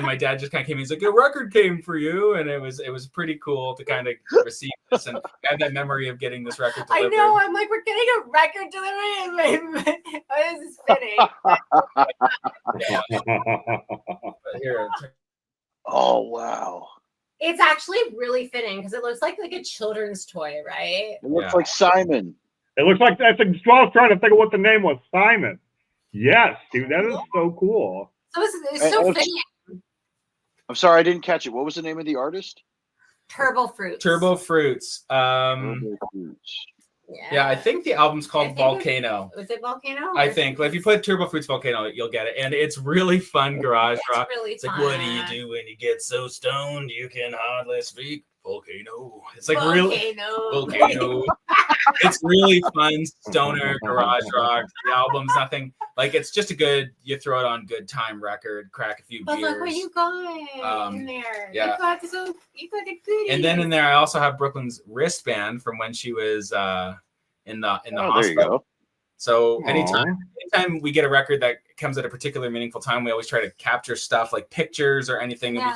my dad just kind of came in. He's like, a record came for you. And it was pretty cool to kind of receive this and have that memory of getting this record delivered. I know. I'm like, we're getting a record delivery. Oh, this is fitting. But here, Oh wow! It's actually really fitting because it looks like a children's toy, right? It looks like Simon. It looks like that's. I was trying to think of what the name was. Simon. Yes, dude, that is so cool. So it's so fitting. I'm sorry, I didn't catch it. What was the name of the artist? Turbo Fruits. Turbo Fruits. Turbo Fruits. Yeah, I think the album's called Volcano. Was it Volcano? I think. If you put Turbo Fruits Volcano, you'll get it. And it's really fun garage rock. Really it's like, what do you do when you get so stoned you can hardly speak? Volcano. It's like Volcano. It's really fun stoner garage rock. The album's nothing like it's just a good. You throw it on good time record, crack a few beers. But look what you got in there. Yeah. You got a goodie. And then in there, I also have Brooklyn's wristband from when she was in the hospital. There you go. So anytime we get a record that comes at a particular meaningful time, we always try to capture stuff like pictures or anything. Yeah.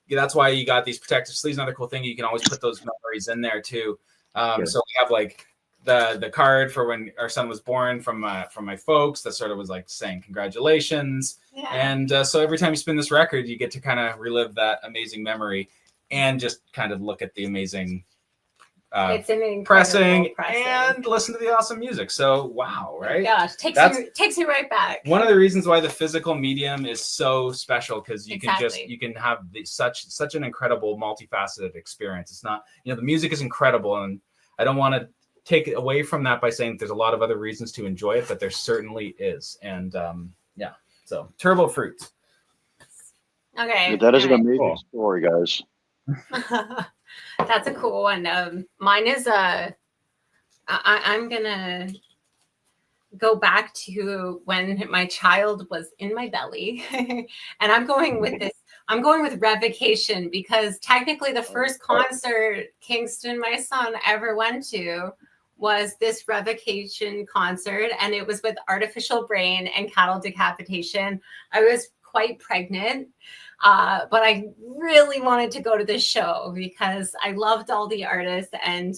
That's why you got these protective sleeves. Another cool thing, you can always put those memories in there too. So we have like the card for when our son was born from my folks that sort of was like saying congratulations. Yeah. And so every time you spin this record, you get to kind of relive that amazing memory and just kind of look at the amazing it's an pressing and listen to the awesome music. So wow, right? Gosh, takes you right back. One of the reasons why the physical medium is so special because you can have such an incredible multifaceted experience. It's not, the music is incredible, and I don't want to take it away from that by saying there's a lot of other reasons to enjoy it, but there certainly is. And so Turbo Fruits. Okay. Yeah, that is an amazing story, guys. That's a cool one. Mine is I'm gonna go back to when my child was in my belly, and I'm going with Revocation because technically the first concert Kingston, my son, ever went to was this Revocation concert, and it was with Artificial Brain and Cattle Decapitation. I was quite pregnant. But I really wanted to go to this show because I loved all the artists, and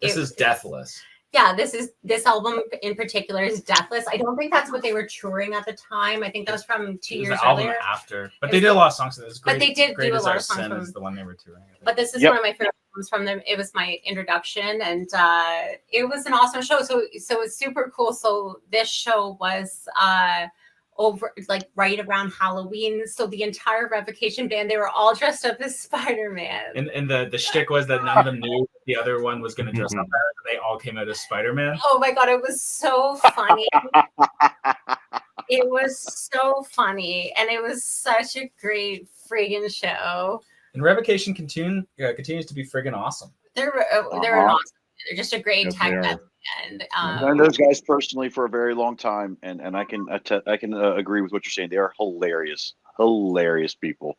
this is Deathless. Yeah, this album in particular is Deathless. I don't think that's what they were touring at the time. I think that was from 2 years the album earlier. After, but they did a lot of songs. It was great. But they did do a lot of songs Sin from. is the one they were touring. But this is one of my favorite albums from them. It was my introduction, and it was an awesome show. So it's super cool. So this show was over like right around Halloween. So the entire Revocation band, they were all dressed up as Spider-Man. And the shtick was that none of them knew the other one was going to dress up as. They all came out as Spider-Man. Oh my God, it was so funny. It was so funny. And it was such a great friggin' show. And Revocation continues to be friggin' awesome. They're an awesome. They're just a great tech band. And I've known those guys personally for a very long time, and I can agree with what you're saying. They are hilarious people.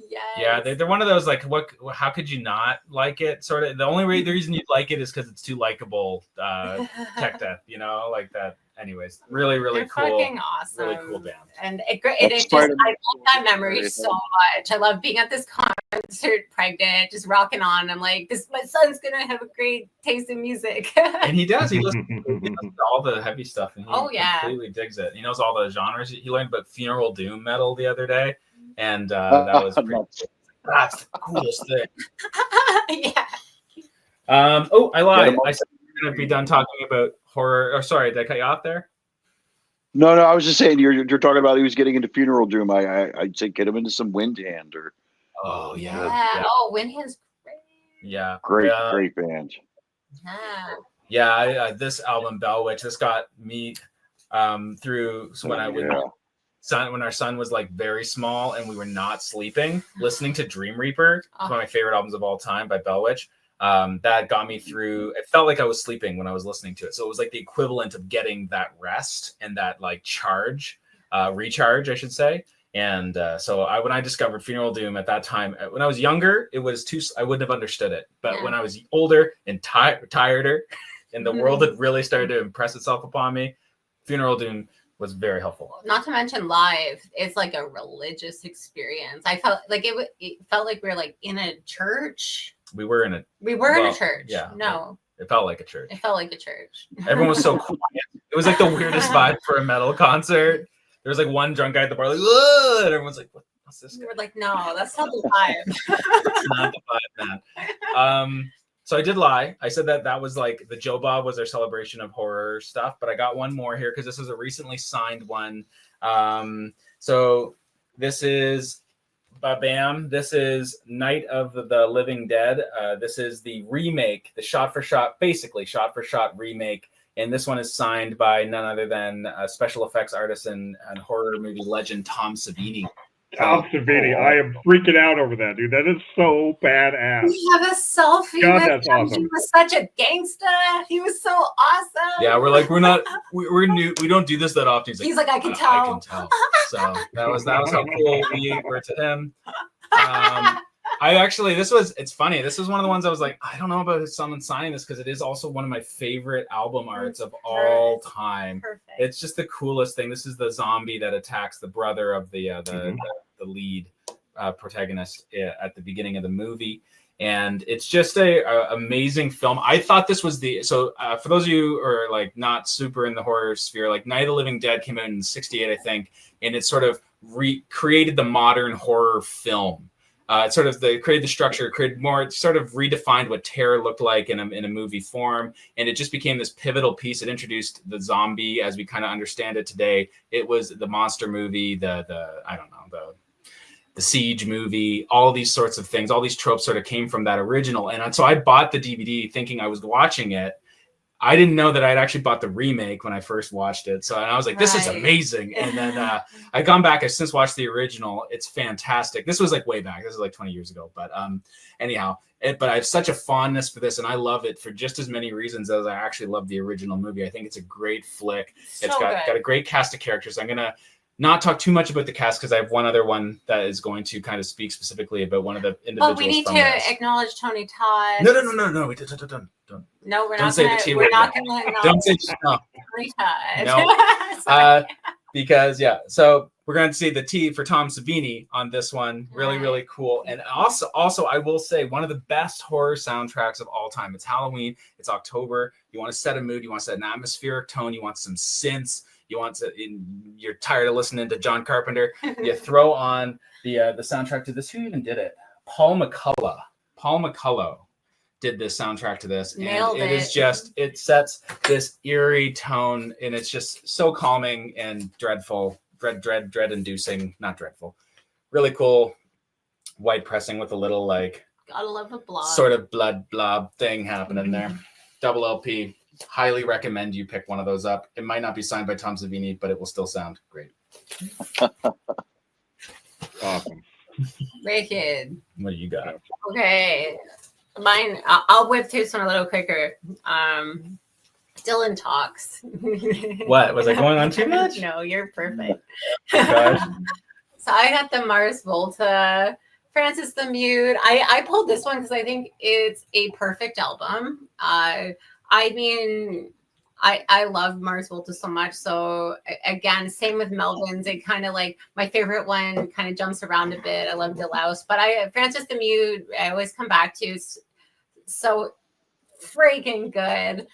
Yes. Yeah, they're one of those like how could you not like it? Sort of the only reason you'd like it is because it's too likable. Tech death, like that. Anyways, really they're cool. Fucking awesome. Really cool band. And I love that memory so much. I love being at this concert pregnant, just rocking on. I'm like, my son's gonna have a great taste in music. And he does. He listens to all the heavy stuff, and he completely digs it. He knows all the genres. He learned about funeral doom metal the other day, and that was pretty cool. That's the coolest thing. Yeah. I lied. I said we're gonna be done talking about horror. Oh, sorry, did I cut you off there? No, I was just saying you're talking about he was getting into funeral doom. I'd say get him into some Windhand or. Oh yeah. Oh, Windhand's great. Yeah. Great band. Yeah. This album, Bell Witch, this got me through when our son was like very small and we were not sleeping, listening to Dream Reaper, one of my favorite albums of all time by Bell Witch. That got me through. It felt like I was sleeping when I was listening to it. So it was like the equivalent of getting that rest and that like recharge, I should say. And so when I discovered Funeral Doom at that time, when I was younger, it was I wouldn't have understood it. But when I was older and tireder, and the world had really started to impress itself upon me, Funeral Doom was very helpful. Not to mention live, it's like a religious experience. I felt like it felt like we were like in a church. We were in a church. Yeah. No. It felt like a church. It felt like a church. Everyone was so quiet. It was like the weirdest vibe for a metal concert. There was like one drunk guy at the bar, like, "Ugh," and everyone's like, "What's this guy?" We're like, no, that's not the vibe. It's not the vibe, man. So I did lie. I said that was like the Joe Bob was their celebration of horror stuff, but I got one more here because this is a recently signed one. So this is Bam. This is Night of the Living Dead. This is the remake, the basically shot for shot remake. And this one is signed by none other than special effects artist and horror movie legend Tom Savini. Tom Savini, I am freaking out over that, dude. That is so badass. We have a selfie God, with that's him. awesome. He was such a gangster. He was so awesome. Yeah, we're like, we're new. We don't do this that often. He's like, I can tell. I can tell. So that was how cool we were to him. It's funny. This was one of the ones I was like, I don't know about someone signing this because it is also one of my favorite album arts of all time. Perfect. It's just the coolest thing. This is the zombie that attacks the brother of the lead protagonist at the beginning of the movie. And it's just a amazing film. I thought this was for those of you who are like not super in the horror sphere, like Night of the Living Dead came out in 1968, I think, and it sort of recreated the modern horror film. Created the structure, sort of redefined what terror looked like in a movie form, and it just became this pivotal piece. It introduced the zombie as we kind of understand it today. It was the monster movie, the siege movie, all these sorts of things, all these tropes sort of came from that original. And so I bought the DVD thinking I was watching it. I didn't know that I'd actually bought the remake when I first watched it. So I was like, this is amazing. And then I've gone back. I've since watched the original. It's fantastic. This was like way back. This was like 20 years ago. But anyhow, but I have such a fondness for this. And I love it for just as many reasons as I actually love the original movie. I think it's a great flick. It's got a great cast of characters. I'm going to not talk too much about the cast because I have one other one that is going to kind of speak specifically about one of the individuals. We need to acknowledge Tony Todd. No. We don't. No, we're don't not say gonna, the T we're word. not going to acknowledge Don't say no. Tony Todd. No. Because so we're going to see the T for Tom Savini on this one. Really, really cool. And also, I will say one of the best horror soundtracks of all time. It's Halloween. It's October. You want to set a mood. You want to set an atmospheric tone. You want some synths. You're tired of listening to John Carpenter. You throw on the soundtrack to this. Who even did it? Paul McCullough did this soundtrack to this. Nailed and it. Is just, it sets this eerie tone, and it's just so calming and dreadful, dread inducing, not dreadful. Really cool white pressing with a little like gotta love a blob. Sort of blood blob thing happening there. Double LP. Highly recommend you pick one of those up. It might not be signed by Tom Savini, but it will still sound great. Awesome. Wicked. What do you got? Okay. Mine, I'll whip through some a little quicker. Dylan talks. What? Was I going on too much? No, you're perfect. Gosh. So I got the Mars Volta, Francis the Mute. I pulled this one because I think it's a perfect album. I mean, I love Mars Volta so much. So again, same with Melvins. It kind of like my favorite one kind of jumps around a bit. I love Delouse, but Francis the Mute, I always come back to. So freaking good.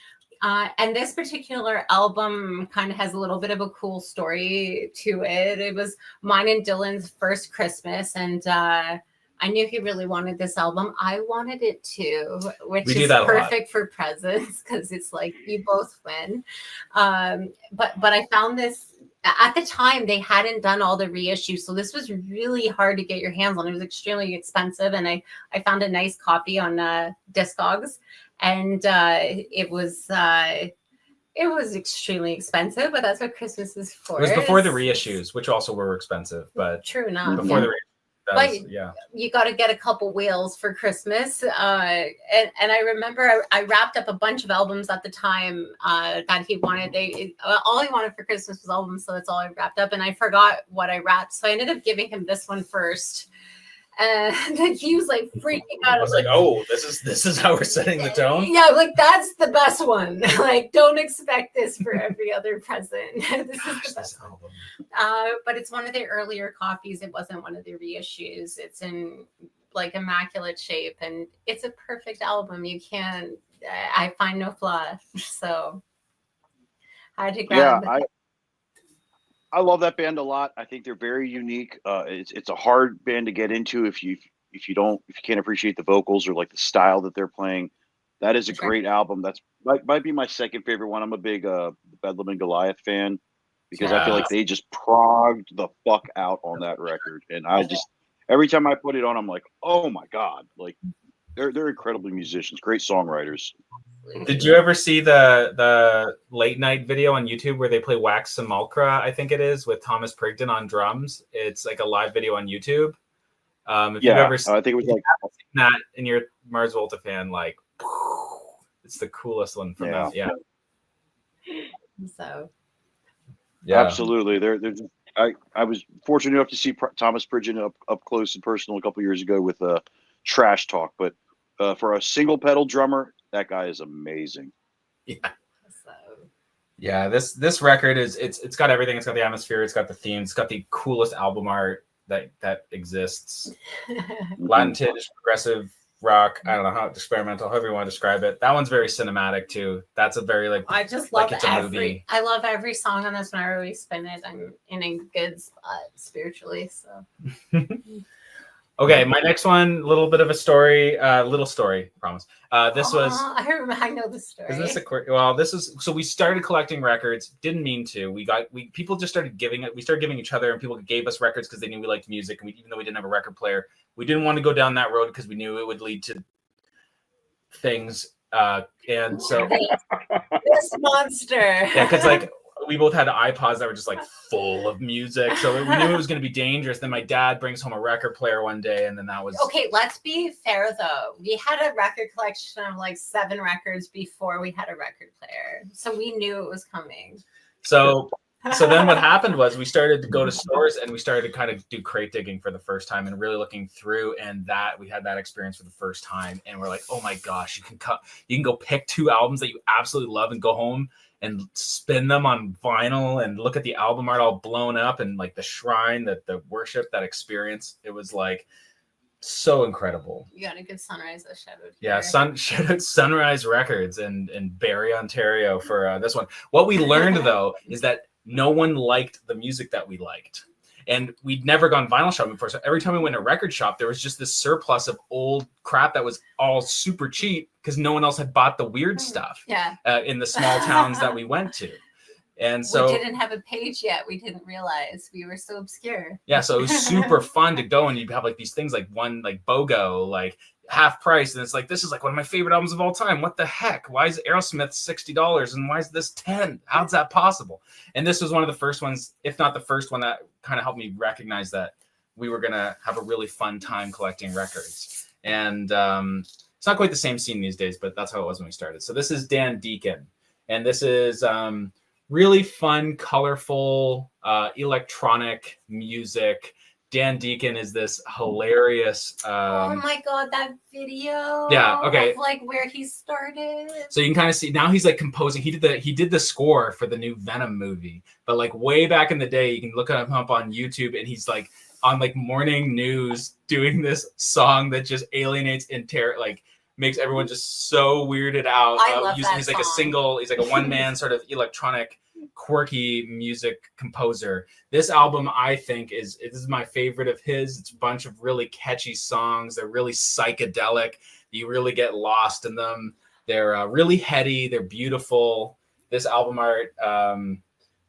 And this particular album kind of has a little bit of a cool story to it. It was mine and Dylan's first Christmas, and I knew he really wanted this album. I wanted it too, which is perfect for presents because it's like you both win. But I found this at the time they hadn't done all the reissues, so this was really hard to get your hands on. It was extremely expensive, and I found a nice copy on Discogs, and it was extremely expensive, but that's what Christmas is for. It was before the reissues, which also were expensive, but true enough. Before the But yeah. you got to get a couple whales for Christmas. And I remember I wrapped up a bunch of albums at the time that he wanted. All he wanted for Christmas was albums, so that's all I wrapped up. And I forgot what I wrapped, so I ended up giving him this one first. And he was like freaking out. I was like, oh, this is how we're setting the tone. Yeah, like that's the best one. Like, don't expect this for every other present. This is the best album. But it's one of the earlier copies. It wasn't one of the reissues. It's in like immaculate shape, and it's a perfect album. I find no flaw. So I had to grab. Yeah, I love that band a lot. I think they're very unique. It's a hard band to get into if you can't appreciate the vocals or like the style that they're playing. That is a great album. That's might be my second favorite one. I'm a big Bedlam and Goliath fan because I feel like they just progged the fuck out on that record, and I just every time I put it on, I'm like, oh my god, like they're incredibly musicians, great songwriters. Did you ever see the late night video on YouTube where they play Wax Simulacra, I think it is, with Thomas Prigden on drums? It's like a live video on YouTube. If you've ever seen, I think it was like that and you're a Mars Volta fan, like it's the coolest one from that. Yeah. So Yeah. Absolutely. They're just, I was fortunate enough to see Thomas Prigden up close and personal a couple years ago with Trash Talk, but for a single pedal drummer, that guy is amazing. Yeah. So. Yeah, this record it's got everything. It's got the atmosphere, it's got the theme, it's got the coolest album art that exists. Latin tinge, progressive rock, I don't know how experimental, however you want to describe it. That one's very cinematic too. That's a very I just love it's a movie. I love every song on this whenever we spin it. I'm in a good spot spiritually. So okay, my next one, little bit of a story, little story, promise. This was I know the story. Is this a quick? Well, this is so we started collecting records. Didn't mean to. People just started giving it. We started giving each other, and people gave us records because they knew we liked music. And even though we didn't have a record player, we didn't want to go down that road because we knew it would lead to things. And so this monster. Yeah, because like we both had iPods that were just like full of music, so we knew it was going to be dangerous. Then my dad brings home a record player one day, and then that was okay. Let's be fair though. We had a record collection of like 7 records before we had a record player, so we knew it was coming. So then what happened was we started to go to stores and we started to kind of do crate digging for the first time and really looking through, and that we had that experience for the first time, and we're like, oh my gosh, you can go pick 2 albums that you absolutely love and go home and spin them on vinyl and look at the album art all blown up and like the shrine, the worship, that experience. It was like so incredible. You got a good Sunrise shout out. Yeah, shout out Sunrise Records in Barrie, Ontario for this one. What we learned though is that no one liked the music that we liked. And we'd never gone vinyl shopping before. So every time we went to a record shop, there was just this surplus of old crap that was all super cheap because no one else had bought the weird stuff in the small towns that we went to. And so we didn't have a page yet. We didn't realize we were so obscure. Yeah, so it was super fun to go, and you'd have like these things like one like BOGO, like half price, and it's like, this is like one of my favorite albums of all time. What the heck? Why is Aerosmith $60 and why is this 10? How's that possible? And this was one of the first ones, if not the first one, that kind of helped me recognize that we were gonna have a really fun time collecting records. And it's not quite the same scene these days, but that's how it was when we started. So this is Dan Deacon, and this is really fun, colorful, electronic music. Dan Deacon is this hilarious. Oh my god, that video! Yeah, okay. Of like where he started. So you can kind of see now he's like composing. He did the score for the new Venom movie, but like way back in the day, you can look him up on YouTube, and he's like on like morning news doing this song that just alienates and makes everyone just so weirded out. I love that he's like song. He's like a one-man sort of electronic, quirky music composer. This album, I think, this is my favorite of his. It's a bunch of really catchy songs. They're really psychedelic. You really get lost in them. They're really heady. They're beautiful. This album art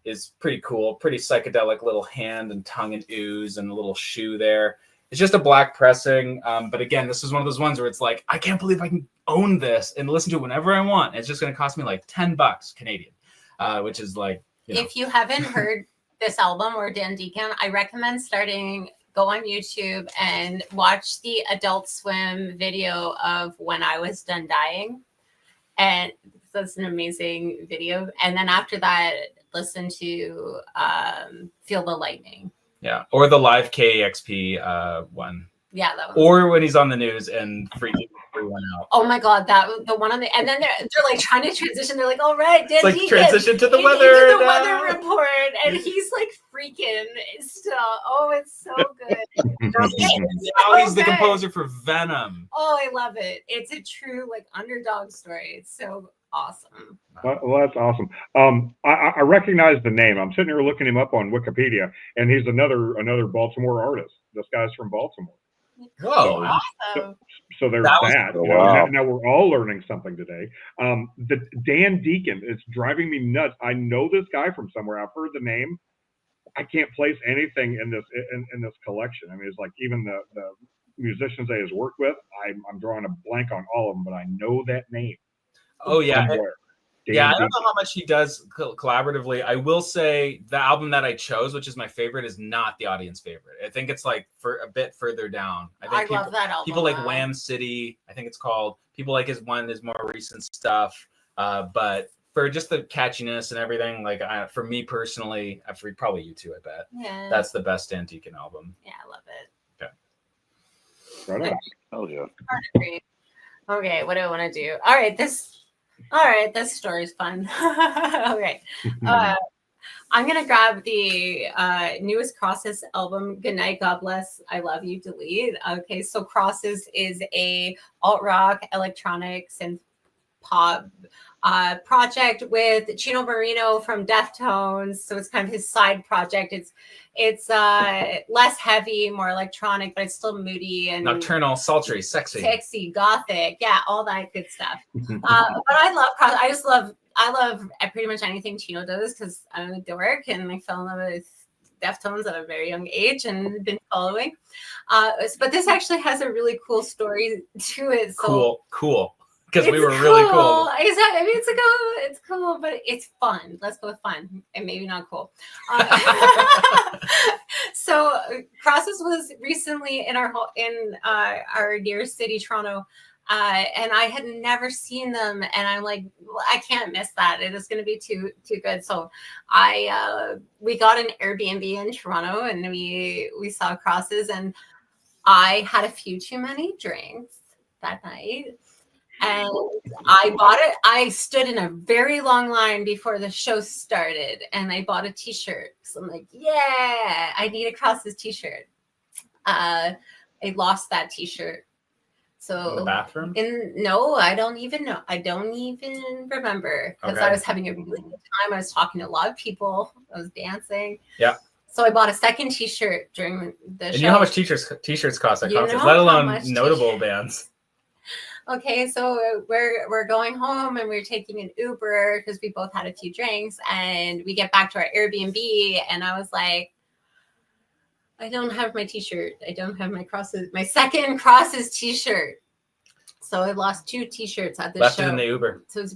is pretty cool. Pretty psychedelic, little hand and tongue and ooze and a little shoe there. It's just a black pressing, but again, this is one of those ones where it's like, I can't believe I can own this and listen to it whenever I want. It's just going to cost me like $10 Canadian, which is like, If you haven't heard this album or Dan Deacon, I recommend starting go on YouTube and watch the Adult Swim video of When I Was Done Dying. And that's an amazing video. And then after that, listen to Feel the Lightning. Yeah, or the live KXP one. Yeah, that one. Or when he's on the news and freaking everyone out. Oh my God, the one on the, and then they're like trying to transition. They're like, all right, Dan, It's like transition to the weather. To the weather report, and he's like freaking still. Oh, it's so good. Now he's the composer for Venom. Oh, I love it. It's a true like underdog story. It's so awesome. Well, that's awesome. I recognize the name. I'm sitting here looking him up on Wikipedia, and he's another Baltimore artist. This guy's from Baltimore. Whoa! Awesome. So there's that. You know, now we're all learning something today. The Dan Deacon, it's driving me nuts. I know this guy from somewhere. I've heard the name. I can't place anything in this collection. I mean, it's like even the musicians that he's worked with. I'm drawing a blank on all of them, but I know that name. Oh yeah. Somewhere. Yeah, I don't know how much he does collaboratively. I will say the album that I chose, which is my favorite, is not the audience favorite. I think it's like for a bit further down. I think love that album. People like Wham City, I think it's called. People like his more recent stuff. But for just the catchiness and everything, like for me personally, for probably you too, I bet. Yeah. That's the best Dan Deacon album. Yeah, I love it. Okay. Right on. Oh yeah. Okay, what do I want to do? All right, this story is fun. Okay. I'm going to grab the newest Crosses album, Goodnight, God Bless, I Love You, Delete. Okay, so Crosses is a alt-rock, electronics, and pop project with Chino Marino from Deftones. So it's kind of his side project. It's less heavy, more electronic, but it's still moody and nocturnal, sultry, sexy, gothic, yeah, all that good stuff. But I love Cross. I love pretty much anything Chino does because I'm a dork and I fell in love with Deftones at a very young age and been following. But this actually has a really cool story to it. So Cool. Because we were really cool. Exactly. I mean, it's cool, but it's fun. Let's go with fun and maybe not cool. So Crosses was recently in our dear city, Toronto, and I had never seen them, and I'm like, I can't miss that. It is going to be too good. So we got an Airbnb in Toronto, and we saw Crosses, and I had a few too many drinks that night. And I bought it. I stood in a very long line before the show started, and I bought a T-shirt. So I'm like, yeah, I need a Crosses T-shirt. I lost that T-shirt. So in the bathroom? No, I don't even know. I don't even remember because I was having a really good time. I was talking to a lot of people. I was dancing. Yeah. So I bought a second T-shirt during the show. And you know how much T-shirts cost at concerts, let alone notable bands. Okay, so we're going home and we're taking an Uber because we both had a few drinks, and we get back to our Airbnb, and I was like, I don't have my T-shirt. I don't have my second Crosses T-shirt. So I lost 2 T-shirts at the show. Left it in the Uber. So it's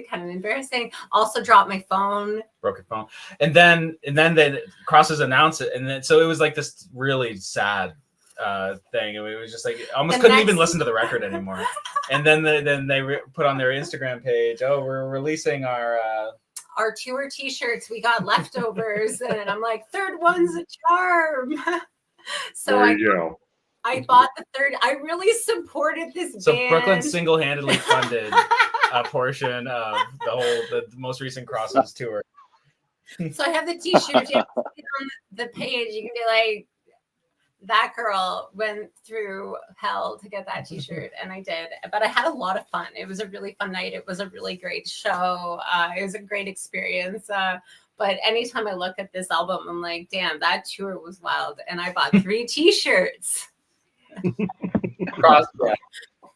kind of embarrassing. Also dropped my phone. Broke your phone. And then the Crosses announced it, and then so it was like this really sad thing, and we was just like almost couldn't even listen to the record anymore. And then they put on their Instagram page, oh, we're releasing our tour T-shirts. We got leftovers, and I'm like, third one's a charm. So there you go. I bought the third. I really supported this band. So Brooklyn single-handedly funded a portion of the most recent Crosses tour. So I have the T-shirt. If you see on the page, you can be like, that girl went through hell to get that T-shirt, and I did. But I had a lot of fun. It was a really fun night. It was a really great show. It was a great experience. But anytime I look at this album, I'm like, damn, that tour was wild. And I bought 3 T-shirts.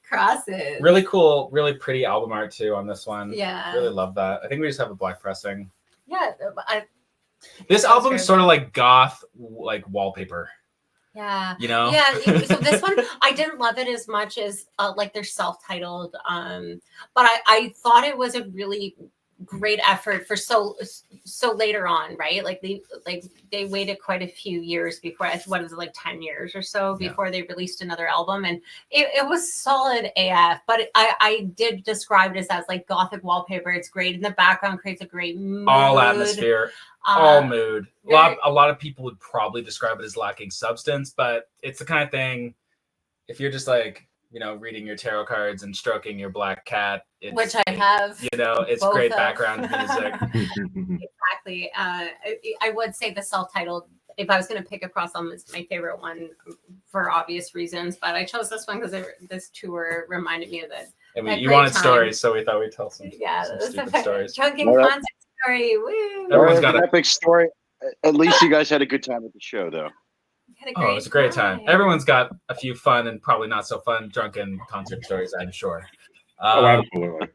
Crosses. Really cool, really pretty album art too on this one. Yeah. Really love that. I think we just have a black pressing. Yeah. This album's sort of like goth, like wallpaper. Yeah. You know? Yeah. So this one, I didn't love it as much as like their self-titled. But I thought it was a really great effort for so later on, right? Like they waited quite a few years before, what was it, like 10 years or so before they released another album, and it was solid AF. But I did describe it as like gothic wallpaper. It's great in the background, creates a great mood. All atmosphere, all mood. A lot of people would probably describe it as lacking substance, but it's the kind of thing, if you're just like, you know, reading your tarot cards and stroking your black cat, which I have, you know, it's great background music. Exactly. I would say the self-titled, if I was going to pick a cross album, it's my favorite one for obvious reasons, but I chose this one because this tour reminded me of it. I mean, you wanted stories, so we thought we'd tell some stupid stories. Drunken concert story. Woo! Everyone's got an epic story. At least you guys had a good time at the show, though. It was a great time. Everyone's got a few fun and probably not so fun drunken concert stories, I'm sure. Absolutely.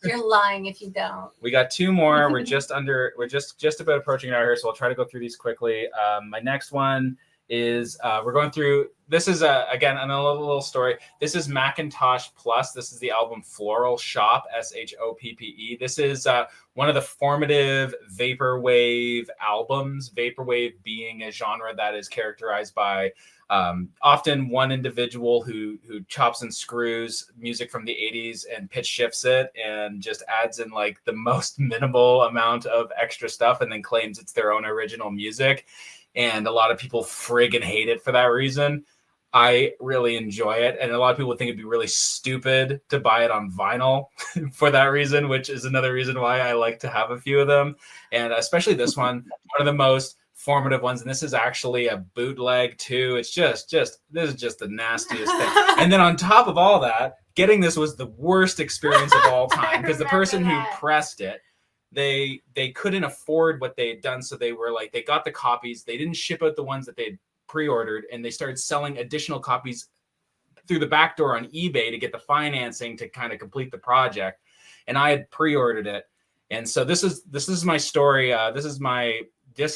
You're lying if you don't. We got two more. We're just about approaching an hour here, so I'll try to go through these quickly. My next one is we're going through. This is again another little story. This is Macintosh Plus. This is the album Floral Shop, SHOPPE. This is one of the formative vaporwave albums. Vaporwave being a genre that is characterized by often one individual who chops and screws music from the 80s and pitch shifts it and just adds in like the most minimal amount of extra stuff and then claims it's their own original music. And a lot of people friggin' hate it for that reason. I really enjoy it. And a lot of people think it'd be really stupid to buy it on vinyl for that reason, which is another reason why I like to have a few of them. And especially this one of the most formative ones. And this is actually a bootleg too. It's just this is just the nastiest thing. And then on top of all that, getting this was the worst experience of all time because the person who pressed it, they couldn't afford what they had done. So they were like, they got the copies. They didn't ship out the ones that they'd pre-ordered, and they started selling additional copies through the back door on eBay to get the financing to kind of complete the project. And I had pre-ordered it. And so this is my story. This is my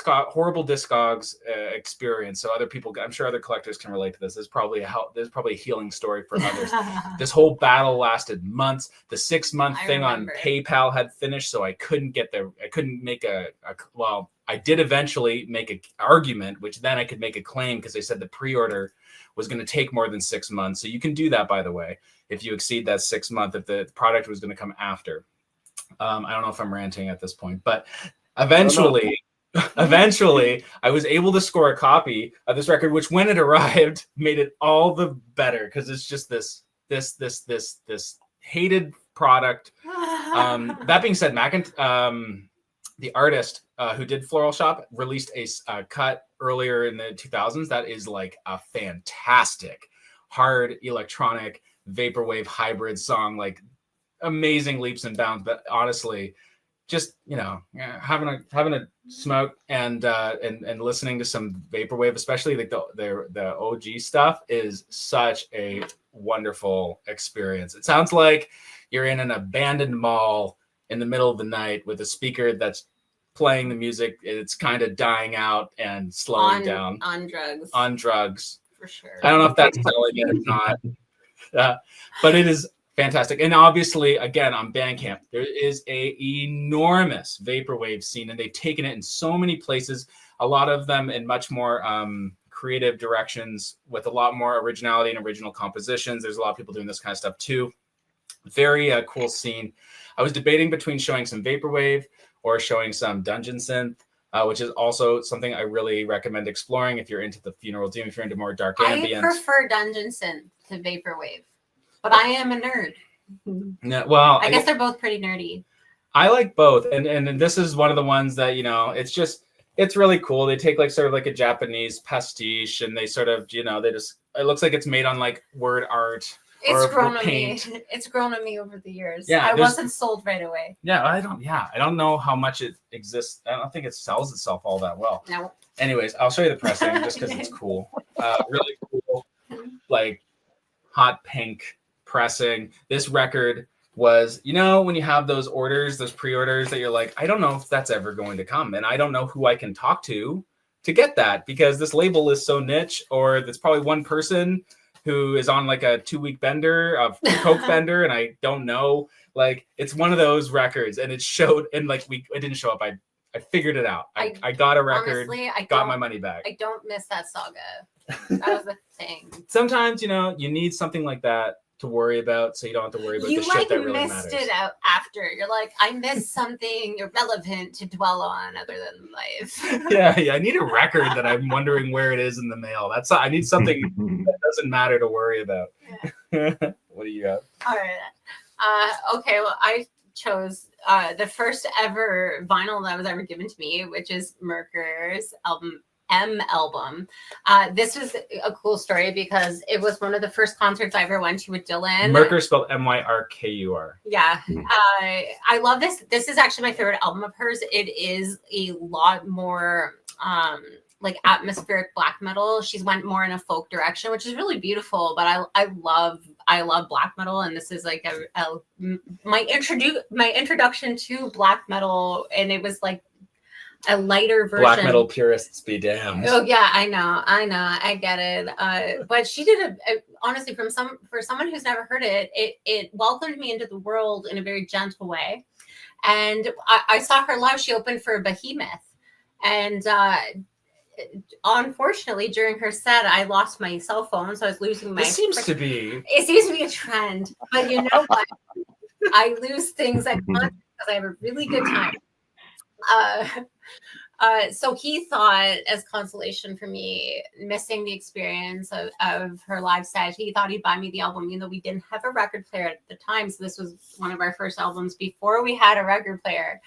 horrible Discogs experience. So other people, I'm sure other collectors can relate to this. There's probably a healing story for others. This whole battle lasted months. The 6-month thing on PayPal had finished, so I couldn't make well, I did eventually make an argument, which then I could make a claim because they said the pre-order was going to take more than 6 months. So you can do that, by the way, if you exceed that 6 month, if the product was going to come after. I don't know if I'm ranting at this point, but eventually I was able to score a copy of this record, which when it arrived made it all the better because it's just this hated product. That being said, the artist who did Floral Shop released a cut earlier in the 2000s that is like a fantastic hard electronic vaporwave hybrid song, like amazing leaps and bounds. But honestly, just having a smoke and listening to some vaporwave, especially like the OG stuff, is such a wonderful experience. It sounds like you're in an abandoned mall in the middle of the night with a speaker that's playing the music. It's kind of dying out and slowing down. On drugs. For sure. I don't know if that's selling it or not. But it is fantastic. And obviously, again, on Bandcamp, there is a enormous vaporwave scene, and they've taken it in so many places, a lot of them in much more creative directions with a lot more originality and original compositions. There's a lot of people doing this kind of stuff too. Very cool scene. I was debating between showing some vaporwave or showing some dungeon synth, which is also something I really recommend exploring if you're into the funeral doom, if you're into more dark ambient. I prefer dungeon synth to vaporwave, but I am a nerd. Yeah, well, I guess they're both pretty nerdy. I like both, and this is one of the ones that it's really cool. They take like sort of like a Japanese pastiche, and they sort of it looks like it's made on like word art. It's grown on me. It's grown on me over the years. Yeah, I wasn't sold right away. Yeah, I don't know how much it exists. I don't think it sells itself all that well. No. Anyways, I'll show you the pressing just because it's cool. Really cool, like hot pink pressing. This record was, when you have those pre-orders that you're like, I don't know if that's ever going to come, and I don't know who I can talk to get that, because this label is so niche, or there's probably one person who is on like a 2-week bender of coke bender, and I don't know. Like, it's one of those records, and it showed, and like it didn't show up. I figured it out. I got a record. Honestly, I got my money back. I don't miss that saga. That was the thing. Sometimes, you know, you need something like that to worry about, so you don't have to worry about the shit that really matters. You missed it out after. You're like, I missed something irrelevant to dwell on other than life. yeah, I need a record that I'm wondering where it is in the mail. I need something that doesn't matter to worry about. Yeah. What do you got? All right. Okay, well, I chose the first ever vinyl that was ever given to me, which is Myrkur's album. This was a cool story because it was one of the first concerts I ever went to with Dylan. Myrkur spelled Myrkur. Yeah. I love this. This is actually my favorite album of hers. It is a lot more like atmospheric black metal. She's went more in a folk direction, which is really beautiful, but I love black metal, and this is like my introduction to black metal, and it was like a lighter version. Black metal purists be damned. Oh yeah, I know, I get it. But she did honestly, for someone who's never heard it, it welcomed me into the world in a very gentle way. And I saw her live. She opened for Behemoth, and unfortunately, during her set, I lost my cell phone, so I was losing my. It seems to be a trend, but you know what? I lose things at concerts because I have a really good time. So he thought, as consolation for me missing the experience of her live set, he thought he'd buy me the album, even though we didn't have a record player at the time. So this was one of our first albums before we had a record player.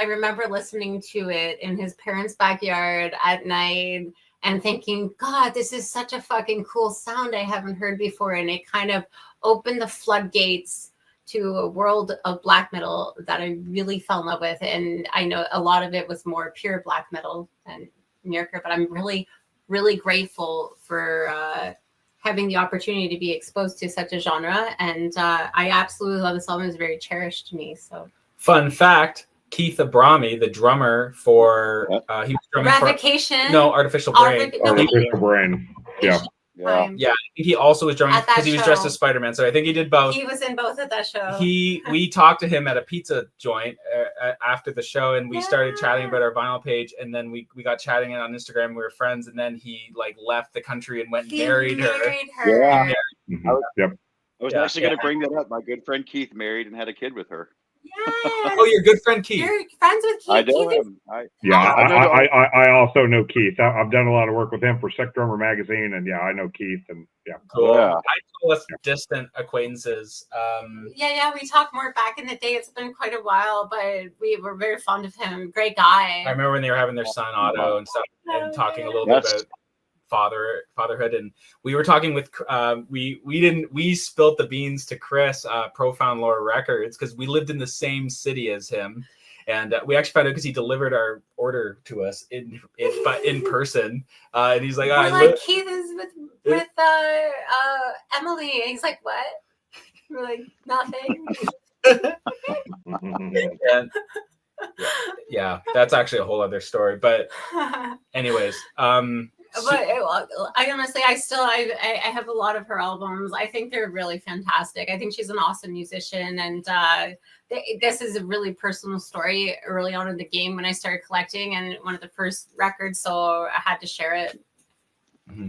I remember listening to it in his parents' backyard at night and thinking, God, this is such a fucking cool sound I haven't heard before. And it kind of opened the floodgates to a world of black metal that I really fell in love with. And I know a lot of it was more pure black metal than Myrkur, but I'm really, really grateful for having the opportunity to be exposed to such a genre. And I absolutely love this album. It's very cherished to me. So fun fact, Keith Abrami, the drummer for he was drumming Revocation. Artificial Brain. Artificial Brain. Yeah. Yeah, I think he also was drumming because he was dressed as Spider-Man. So I think he did both. He was in both at that show. We talked to him at a pizza joint after the show, and we started chatting about our vinyl page, and then we got chatting on Instagram. We were friends, and then he like left the country and went and married her. Yeah. Mm-hmm. I was actually going to bring that up. My good friend Keith married and had a kid with her. Yes. Oh, your good friend Keith. You're friends with Keith. I know Keith him. I also know Keith. I've done a lot of work with him for Sick Drummer magazine, and I know Keith, and cool. Yeah. I call us distant acquaintances. We talked more back in the day. It's been quite a while, but we were very fond of him. Great guy. I remember when they were having their son Otto and stuff, and talking a little bit about fatherhood, and we were talking with we spilled the beans to Chris, Profound Lore Records, because we lived in the same city as him, and we actually found out because he delivered our order to us in person, and he's like, Keith is with Emily, and he's like, what? We're like, nothing. And, yeah, that's actually a whole other story, but anyways, But I honestly, I have a lot of her albums. I think they're really fantastic. I think she's an awesome musician, and this is a really personal story early on in the game when I started collecting, and one of the first records, so I had to share it.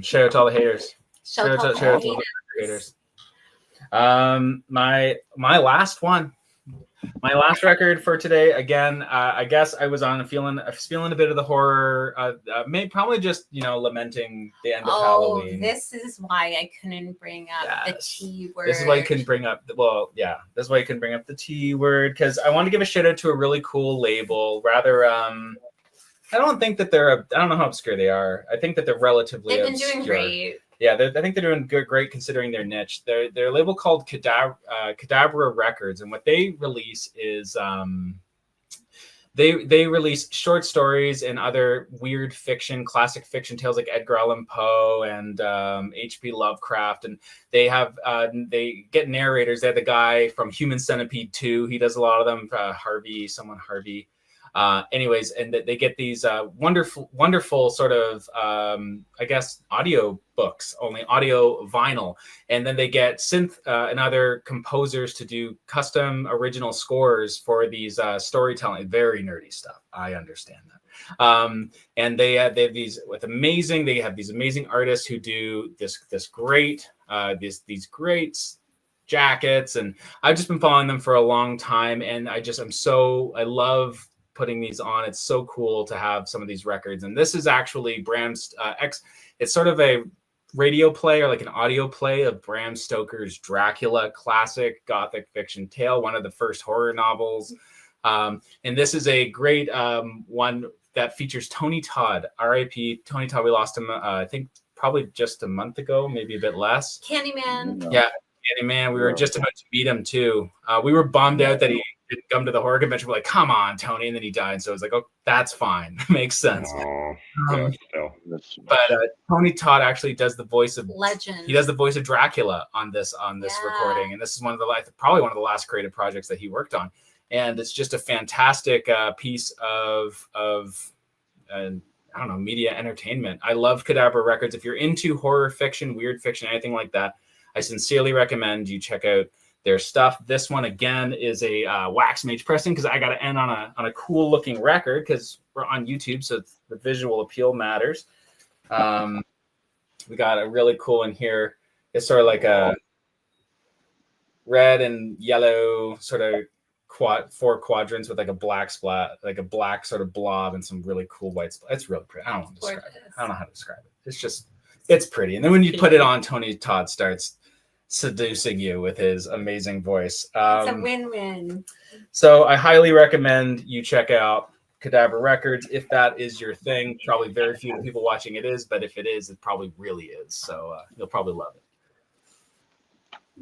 Share it to all the haters. Share it to all the haters. My last one. My last record for today, again, I guess I was feeling a bit of the horror, probably just, lamenting the end of Halloween. This is why I couldn't bring up the T word. This is why you couldn't bring up, this is why you couldn't bring up the T word, because I want to give a shout out to a really cool label. Rather, I don't think that I don't know how obscure they are. I think that they're relatively They've been obscure. doing great. Yeah, I think they're doing great considering their niche. They're a label called Kadabra Records, and what they release is they release short stories and other weird fiction, classic fiction tales like Edgar Allan Poe and H.P. Lovecraft, and they get narrators. They have the guy from Human Centipede 2. He does a lot of them. Harvey. Anyways, and they get these wonderful sort of, I guess, audio books, only audio vinyl. And then they get synth and other composers to do custom original scores for these storytelling, very nerdy stuff. I understand that. And they have these amazing artists who do these great jackets, and I've just been following them for a long time, and I love putting these on. It's so cool to have some of these records. And this is actually Bram's it's sort of a radio play or like an audio play of Bram Stoker's Dracula classic gothic fiction tale, one of the first horror novels. And this is a great one that features Tony Todd, R.I.P. Tony Todd. We lost him, I think probably just a month ago, maybe a bit less. Candyman. Yeah, Candyman. We were just about to meet him too. We were bummed out that he didn't come to the horror convention. We're like, come on, Tony, and then he died. So it was like, oh, that's fine, makes sense. But Tony Todd actually does the voice of Legend. He does the voice of Dracula on this recording, and this is probably one of the last creative projects that he worked on. And it's just a fantastic piece of I don't know, media entertainment. I love Kadabra Records. If you're into horror fiction, weird fiction, anything like that, I sincerely recommend you check out their stuff. This one again is a wax mage pressing, because I got to end on a cool looking record because we're on YouTube, so the visual appeal matters. We got a really cool in here. It's sort of like a red and yellow sort of four quadrants with like a black splat, like a black sort of blob and some really cool white splat. It's really pretty. I don't know how to describe it. It's pretty. And then when you put it on, Tony Todd starts seducing you with his amazing voice. It's a win-win. So I highly recommend you check out Kadabra Records if that is your thing. Probably very few people watching it is, but if it is, it probably really is. So you'll probably love it.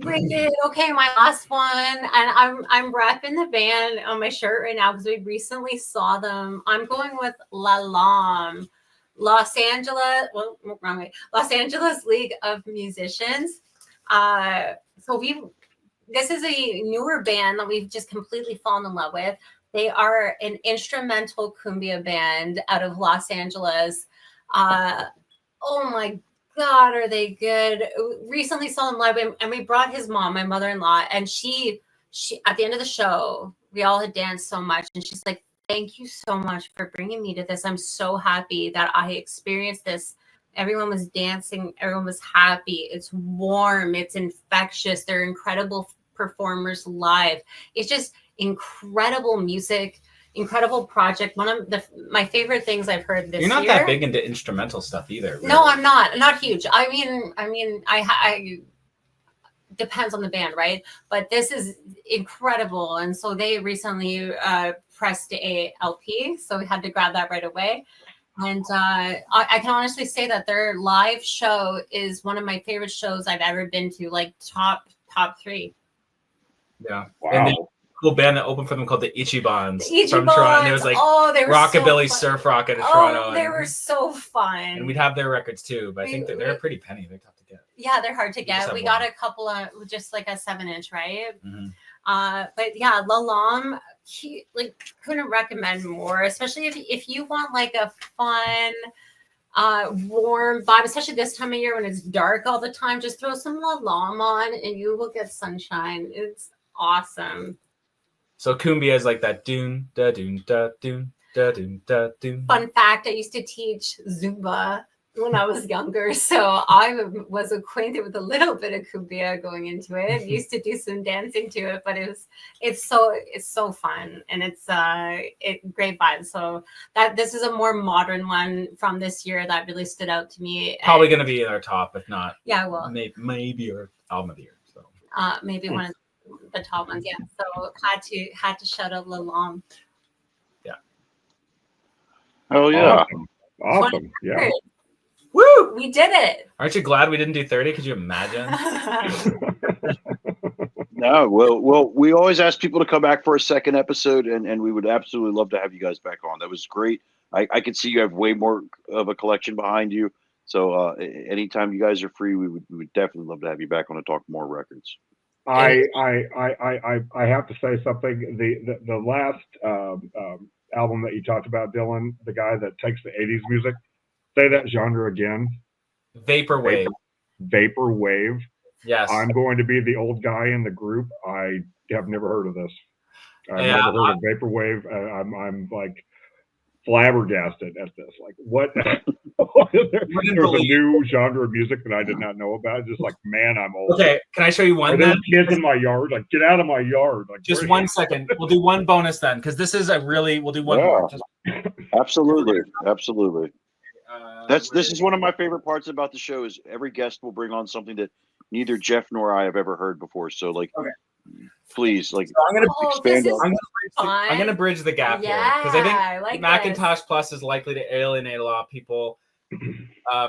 Wicked. Okay, my last one, and I'm wrapping the band on my shirt right now because we recently saw them. I'm going with La Lam, Los Angeles League of Musicians. This is a newer band that we've just completely fallen in love with. They are an instrumental cumbia band out of Los Angeles. Oh my God, are they good? Recently saw them live, and we brought his mom, my mother-in-law, and she at the end of the show, we all had danced so much, and she's like, thank you so much for bringing me to this. I'm so happy that I experienced this. Everyone was dancing. Everyone was happy. It's warm. It's infectious. They're incredible performers live. It's just incredible music, incredible project. One of my favorite things I've heard this year. You're not that big into instrumental stuff either. Really. No, I'm not. I'm not huge. I mean, I depends on the band, right? But this is incredible. And so they recently pressed a LP, so we had to grab that right away. And I can honestly say that their live show is one of my favorite shows I've ever been to, like top 3. Yeah. Wow. And the cool band that opened for them called the Ichibans from Ichibans. Toronto. And it was like they were rockabilly so surf rock out of Toronto. They were so fun. And we'd have their records too, but I think they're a pretty penny. They're tough to get. Yeah, they're hard to get. We got a couple of just like a 7-inch, right? Mm-hmm. But yeah, La Lam, couldn't recommend more, especially if you want like a fun, warm vibe, especially this time of year when it's dark all the time. Just throw some La Lam on and you will get sunshine. It's awesome. So Kumbia is like that doon da doon da doon da doon da doon. Fun fact: I used to teach Zumba when I was younger, so I was acquainted with a little bit of Kumbia going into it. Used to do some dancing to it, but it's so fun and it's great vibes. So this is a more modern one from this year that really stood out to me. Probably going to be in our top, if not. Yeah, well, maybe our album of the year. So maybe one of the top ones. Yeah, so had to shout out La Lam. Yeah. Oh yeah. Awesome. Yeah. Woo! We did it. Aren't you glad we didn't do 30? Could you imagine? No, well, we always ask people to come back for a second episode, and we would absolutely love to have you guys back on. That was great. I could see you have way more of a collection behind you. So anytime you guys are free, we would definitely love to have you back on to talk more records. I have to say something. The last album that you talked about, Dylan, the guy that takes the 80s music. Say that genre again. Vaporwave. Vaporwave. Yes. I'm going to be the old guy in the group. I have never heard of this. I've Yeah, never heard of Vaporwave. I'm like flabbergasted at this. Like, what? There's a new genre of music that I did not know about. Just like, man, I'm old. Okay, can I show you one? Are there kids in my yard? Like, get out of my yard. Like, just 1 second. We'll do one bonus then, because this is we'll do one more. Just, absolutely. This is one of my favorite parts about the show is every guest will bring on something that neither Jeff nor I have ever heard before. So like, please, like, so I'm gonna expand. I'm gonna bridge the gap here because I think Macintosh Plus is likely to alienate a lot of people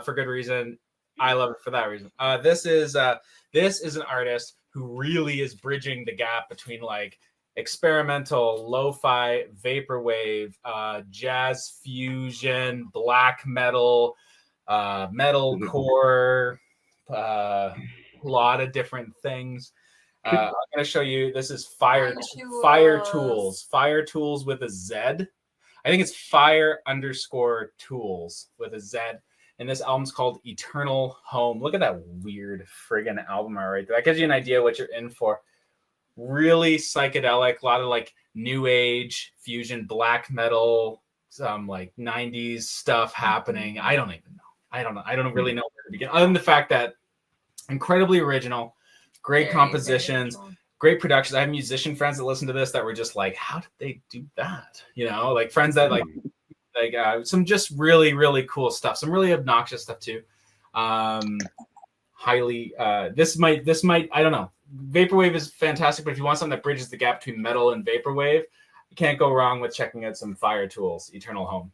for good reason. I love it for that reason. This is an artist who really is bridging the gap between like experimental, lo-fi, vaporwave, jazz fusion, black metal, metalcore, a lot of different things. I'm going to show you. This is Fire Tools. Fire Tools with a Z. I think it's Fire_Tools with a Z. And this album's called Eternal Home. Look at that weird friggin' album art right there. That gives you an idea what you're in for. Really psychedelic, a lot of like new age fusion, black metal, some like 90s stuff happening. I don't even know. I don't really know where to begin. Other than the fact that incredibly original, great compositions, great productions. I have musician friends that listen to this that were just like, how did they do that? You know, like friends that like some just really, really cool stuff. Some really obnoxious stuff too. This might, I don't know. Vaporwave is fantastic, but if you want something that bridges the gap between metal and vaporwave, you can't go wrong with checking out some Fire Tools, Eternal Home.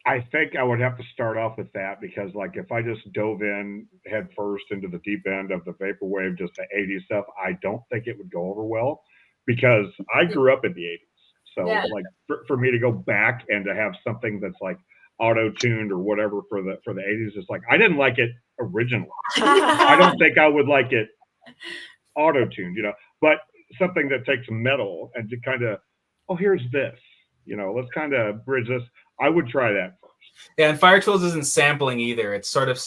I think I would have to start off with that because, like, if I just dove in head first into the deep end of the vaporwave, just the 80s stuff, I don't think it would go over well because I grew up in the 80s. So, like, for me to go back and to have something that's like auto-tuned or whatever for the 80s, it's like I didn't like it originally. I don't think I would like it auto-tuned, you know, but something that takes metal and to kind of, oh, here's this, you know, let's kind of bridge this. I would try that first. Yeah, and Fire Tools isn't sampling either. It's sort of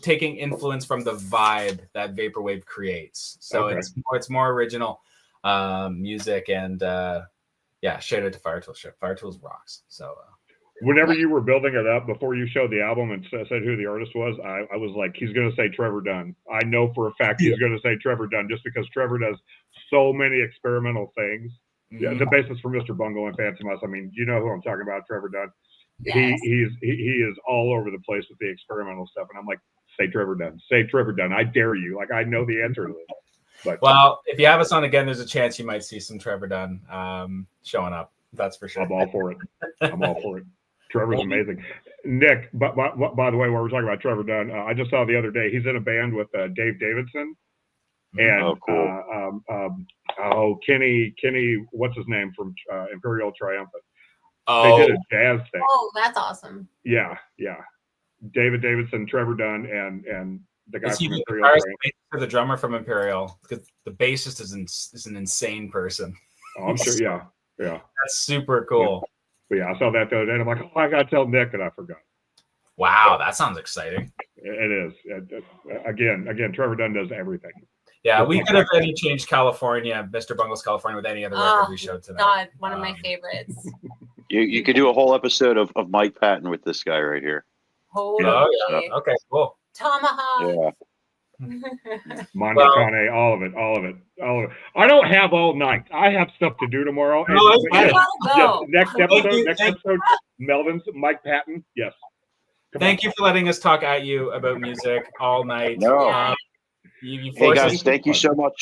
taking influence from the vibe that vaporwave creates. So it's more original music, and shout out to Fire Tools. Fire Tools rocks. So whenever you were building it up, before you showed the album and said who the artist was, I was like, he's going to say Trevor Dunn. I know for a fact he's going to say Trevor Dunn just because Trevor does so many experimental things. Yeah, the basis for Mr. Bungle and Fancy Mouse. I mean, you know who I'm talking about, Trevor Dunn. Yes. He is all over the place with the experimental stuff, and I'm like, say Trevor Dunn, say Trevor Dunn. I dare you. Like I know the answer to this. But well, if you have us on again, there's a chance you might see some Trevor Dunn showing up. That's for sure. I'm all for it. Trevor's amazing. Nick, but by the way, while we're talking about Trevor Dunn, I just saw the other day he's in a band with Dave Davidson. And Kenny, what's his name from Imperial Triumphant? They did a jazz thing. Oh, that's awesome. Yeah. David Davidson, Trevor Dunn, and the guy from Imperial Triumphant. The drummer from Imperial, because the bassist is an insane person. Oh, I'm sure. Yeah. That's super cool. Yeah, I saw that the other day, and I'm like, oh, I gotta tell Nick, and I forgot. Wow, that sounds exciting. It is. Again, Trevor Dunn does everything. Yeah, we could have changed California, Mr. Bungle's California, with any other record we showed tonight. God, one of my favorites. You could do a whole episode of Mike Patton with this guy right here. Holy. Oh, yeah. Okay, cool. Tomahawk. Yeah. Mondokane, all of it. I don't have all night. I have stuff to do tomorrow. Next episode, Melvins, Mike Patton. Yes. Thank you for letting us talk at you about music all night. No. Hey guys, thank you so much.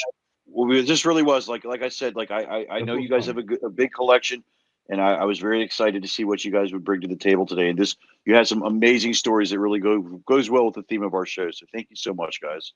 Well, this really was like I said, like I know you guys have a big collection, and I was very excited to see what you guys would bring to the table today. And you had some amazing stories that really goes well with the theme of our show. So thank you so much, guys.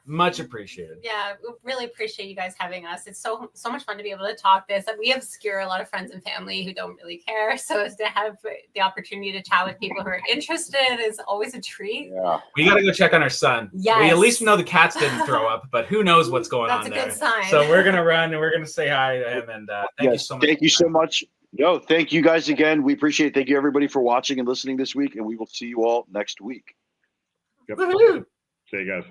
Much appreciated. Yeah, we really appreciate you guys having us. It's so much fun to be able to talk this. We obscure a lot of friends and family who don't really care. So to have the opportunity to chat with people who are interested is always a treat. Yeah. We got to go check on our son. Yes. We at least know the cats didn't throw up, but who knows what's going on there. That's a good sign. So we're going to run and we're going to say hi to him. And thank you so much. Thank you so much. Yo, thank you guys again. We appreciate it. Thank you everybody for watching and listening this week, and we will see you all next week. Yep. See you guys.